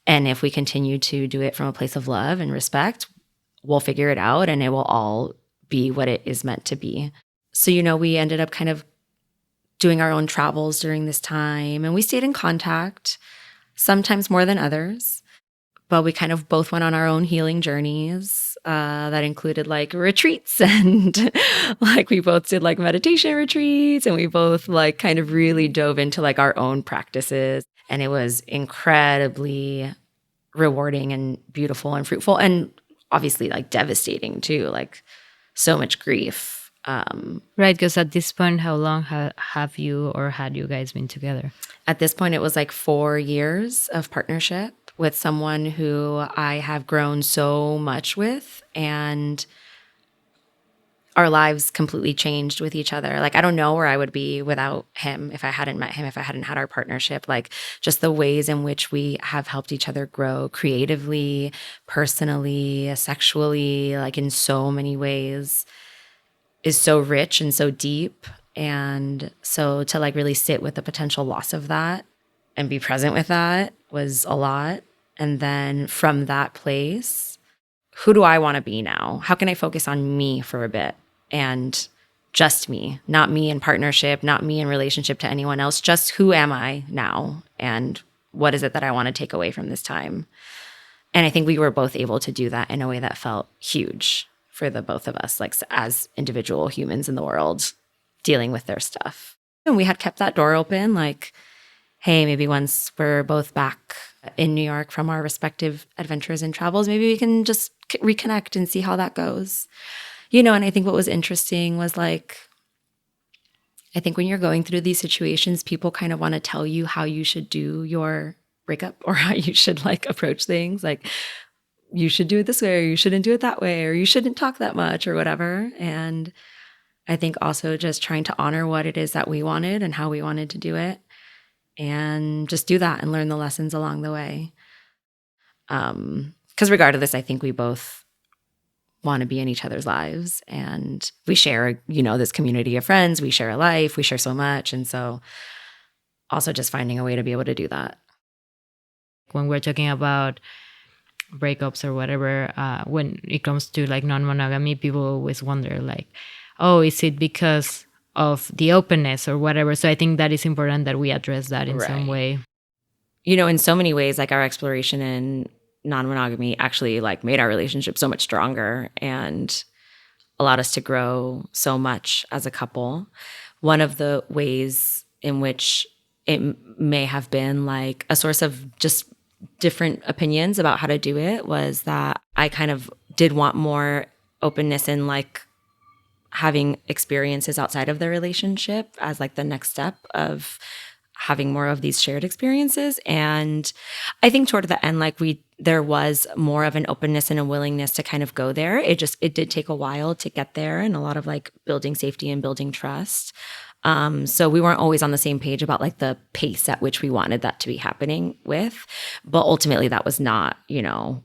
And if we continue to do it from a place of love and respect, we'll figure it out and it will all be what it is meant to be. So, we ended up kind of doing our own travels during this time, and we stayed in contact, sometimes more than others. But we kind of both went on our own healing journeys that included like retreats, and like we both did like meditation retreats, and we both like kind of really dove into like our own practices. And it was incredibly rewarding and beautiful and fruitful, and obviously like devastating too, like so much grief. Right, because at this point, how long have you or had you guys been together? At this point, it was like 4 years of partnership with someone who I have grown so much with, and our lives completely changed with each other. Like, I don't know where I would be without him, if I hadn't met him, if I hadn't had our partnership. Like, just the ways in which we have helped each other grow creatively, personally, sexually, like in so many ways is so rich and so deep. And so to like really sit with the potential loss of that and be present with that was a lot. And then from that place, who do I want to be now? How can I focus on me for a bit? And just me, not me in partnership, not me in relationship to anyone else, just who am I now? And what is it that I want to take away from this time? And I think we were both able to do that in a way that felt huge for the both of us, like as individual humans in the world dealing with their stuff. And we had kept that door open, like, hey, maybe once we're both back in New York from our respective adventures and travels, maybe we can just reconnect and see how that goes. And I think what was interesting was like, I think when you're going through these situations, people kind of want to tell you how you should do your breakup or how you should like approach things. Like, you should do it this way, or you shouldn't do it that way, or you shouldn't talk that much or whatever. And I think also just trying to honor what it is that we wanted and how we wanted to do it, and just do that and learn the lessons along the way. Because regardless, I think we both want to be in each other's lives, and we share, this community of friends. We share a life. We share so much. And so also just finding a way to be able to do that. When we're talking about breakups or whatever, when it comes to like non-monogamy, people always wonder like, oh, is it because of the openness or whatever? So I think that is important that we address that in some way. In so many ways, like our exploration in non-monogamy actually like made our relationship so much stronger and allowed us to grow so much as a couple. One of the ways in which it may have been like a source of just different opinions about how to do it was that I kind of did want more openness in like having experiences outside of the relationship as like the next step of having more of these shared experiences. And I think toward the end, like there was more of an openness and a willingness to kind of go there. It did take a while to get there, and a lot of like building safety and building trust. So we weren't always on the same page about like the pace at which we wanted that to be happening with, but ultimately that was not,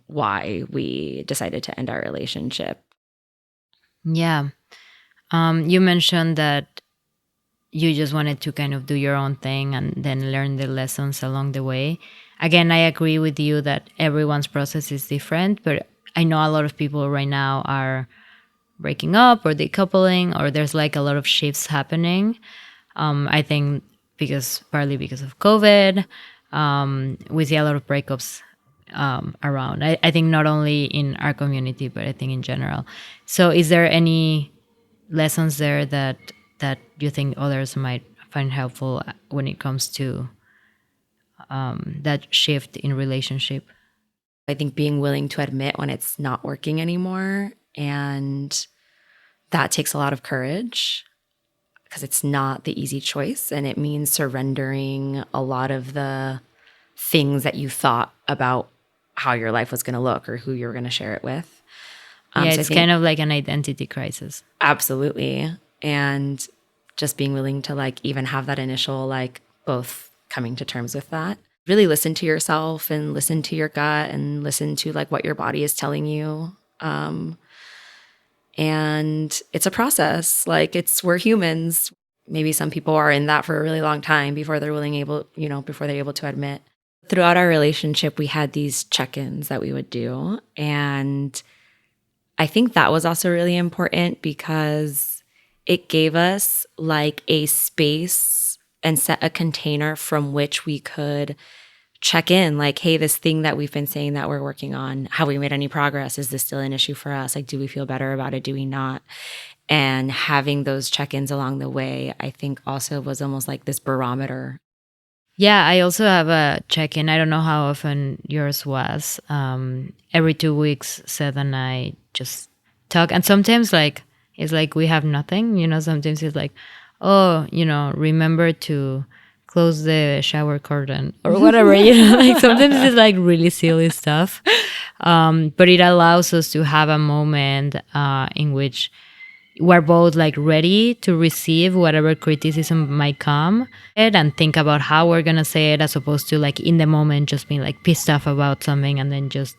why we decided to end our relationship. Yeah. You mentioned that you just wanted to kind of do your own thing and then learn the lessons along the way. Again, I agree with you that everyone's process is different, but I know a lot of people right now are breaking up or decoupling, or there's like a lot of shifts happening. I think partly because of COVID, we see a lot of breakups around. I think not only in our community, but I think in general. So is there any lessons there that you think others might find helpful when it comes to that shift in relationship? I think being willing to admit when it's not working anymore, and that takes a lot of courage because it's not the easy choice, and it means surrendering a lot of the things that you thought about how your life was going to look or who you were going to share it with. It's kind of like an identity crisis. Absolutely. And just being willing to like even have that initial like both coming to terms with that. Really listen to yourself and listen to your gut and listen to like what your body is telling you. And it's a process. Like we're humans. Maybe some people are in that for a really long time before they're able to admit. Throughout our relationship, we had these check-ins that we would do. And I think that was also really important because it gave us like a space and set a container from which we could check in like, hey, this thing that we've been saying that we're working on, have we made any progress? Is this still an issue for us? Like, do we feel better about it? Do we not? And having those check-ins along the way, I think also was almost like this barometer. Yeah, I also have a check-in. I don't know how often yours was. Every 2 weeks, Seth and I just talk. And sometimes like, it's like we have nothing, sometimes it's like, oh, remember to close the shower curtain or whatever, like sometimes it's like really silly stuff. But it allows us to have a moment in which we're both like ready to receive whatever criticism might come and think about how we're going to say it, as opposed to like in the moment just being like pissed off about something and then just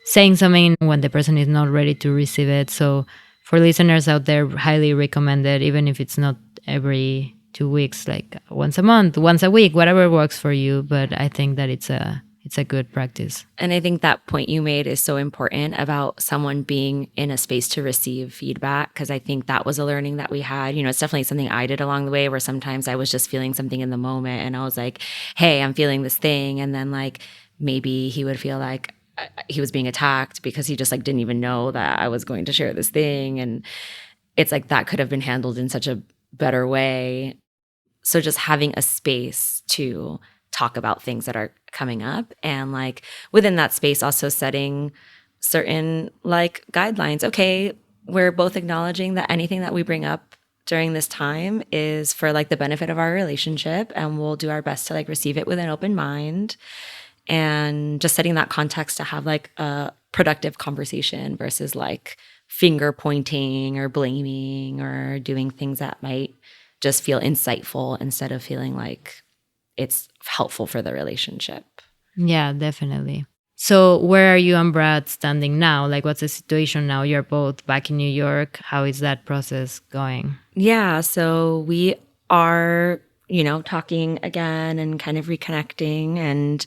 saying something when the person is not ready to receive it. So for listeners out there, highly recommended, even if it's not every 2 weeks, like once a month, once a week, whatever works for you. But I think that it's a good practice. And I think that point you made is so important about someone being in a space to receive feedback, because I think that was a learning that we had. It's definitely something I did along the way, where sometimes I was just feeling something in the moment and I was like, hey, I'm feeling this thing. And then like maybe he would feel like he was being attacked because he just like didn't even know that I was going to share this thing. And it's like that could have been handled in such a better way. So just having a space to talk about things that are coming up, and like within that space also setting certain like guidelines. Okay, we're both acknowledging that anything that we bring up during this time is for like the benefit of our relationship, and we'll do our best to like receive it with an open mind, and just setting that context to have like a productive conversation versus like finger pointing or blaming or doing things that might just feel insightful instead of feeling like it's helpful for the relationship. Yeah, definitely. So where are you and Brad standing now? Like, what's the situation now? You're both back in New York. How is that process going? Yeah, so we are, talking again and kind of reconnecting. And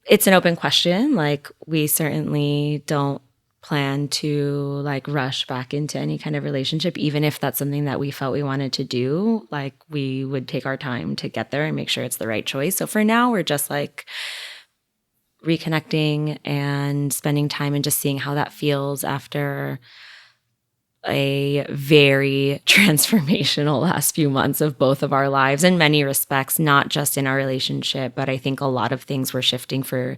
it's an open question. Like, we certainly don't plan to like rush back into any kind of relationship, even if that's something that we felt we wanted to do. Like, we would take our time to get there and make sure it's the right choice. So for now, we're just like reconnecting and spending time and just seeing how that feels after a very transformational last few months of both of our lives in many respects, not just in our relationship, but I think a lot of things were shifting for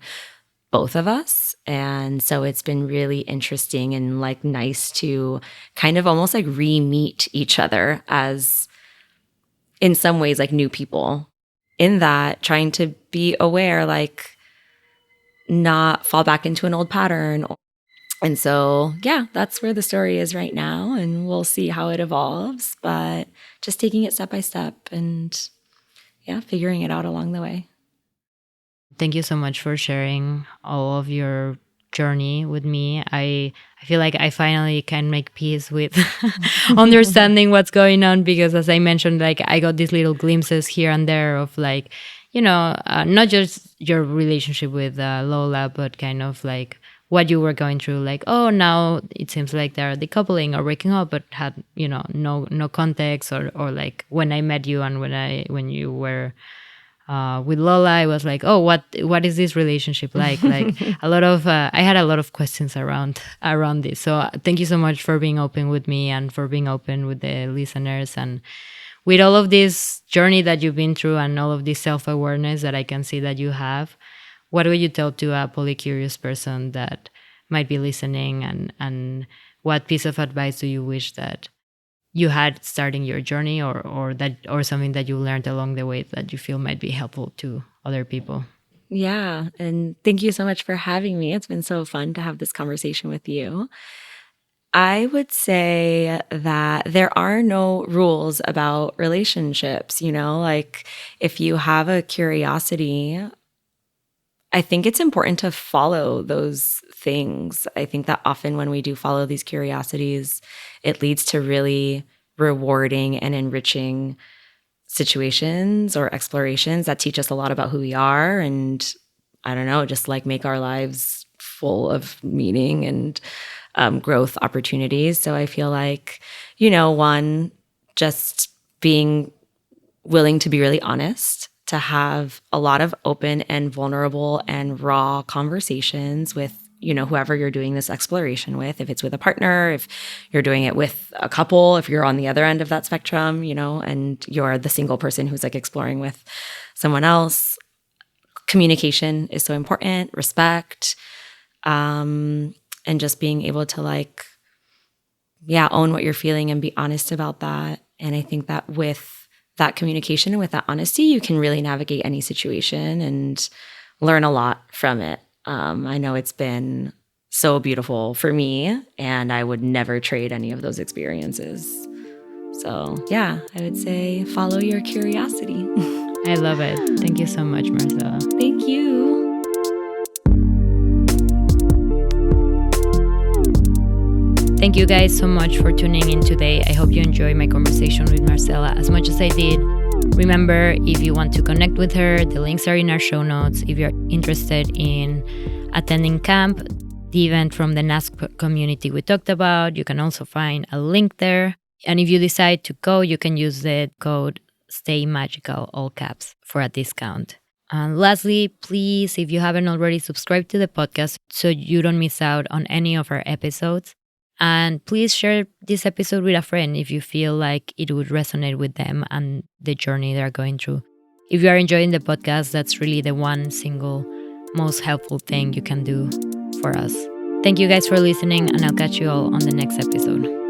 both of us. And so it's been really interesting and like nice to kind of almost like re-meet each other as in some ways like new people, in that trying to be aware, like not fall back into an old pattern. And so, yeah, that's where the story is right now. And we'll see how it evolves, but just taking it step by step and yeah, figuring it out along the way. Thank you so much for sharing all of your journey with me. I feel like I finally can make peace with understanding what's going on, because as I mentioned, like I got these little glimpses here and there of like, not just your relationship with Lola, but kind of like what you were going through. Like, oh, now it seems like they're decoupling or breaking up, but had no context, or like when I met you and when you were with Lola, I was like, oh, what is this relationship like? Like a lot of I had a lot of questions around this. So thank you so much for being open with me and for being open with the listeners, and with all of this journey that you've been through and all of this self-awareness that I can see that you have. What would you tell to a polycurious person that might be listening, and what piece of advice do you wish that you had starting your journey, or something that you learned along the way that you feel might be helpful to other people? Yeah. And thank you so much for having me. It's been so fun to have this conversation with you. I would say that there are no rules about relationships, like if you have a curiosity, I think it's important to follow those things. I think that often when we do follow these curiosities, it leads to really rewarding and enriching situations or explorations that teach us a lot about who we are, and I don't know, just like make our lives full of meaning and growth opportunities. So I feel like, one, just being willing to be really honest, to have a lot of open and vulnerable and raw conversations with, whoever you're doing this exploration with, if it's with a partner, if you're doing it with a couple, if you're on the other end of that spectrum, and you're the single person who's like exploring with someone else. Communication is so important, respect, and just being able to like, own what you're feeling and be honest about that. And I think that with that communication and with that honesty, you can really navigate any situation and learn a lot from it. I know it's been so beautiful for me, and I would never trade any of those experiences. So yeah, I would say follow your curiosity. I love it. Thank you so much, Marcela. Thank you. Thank you guys so much for tuning in today. I hope you enjoyed my conversation with Marcela as much as I did. Remember, if you want to connect with her, the links are in our show notes. If you're interested in attending camp, the event from the NASC community we talked about, you can also find a link there. And if you decide to go, you can use the code STAYMAGICAL, all caps, for a discount. And lastly, please, if you haven't already, subscribe to the podcast so you don't miss out on any of our episodes. And please share this episode with a friend if you feel like it would resonate with them and the journey they're going through. If you are enjoying the podcast, that's really the one single most helpful thing you can do for us. Thank you guys for listening, and I'll catch you all on the next episode.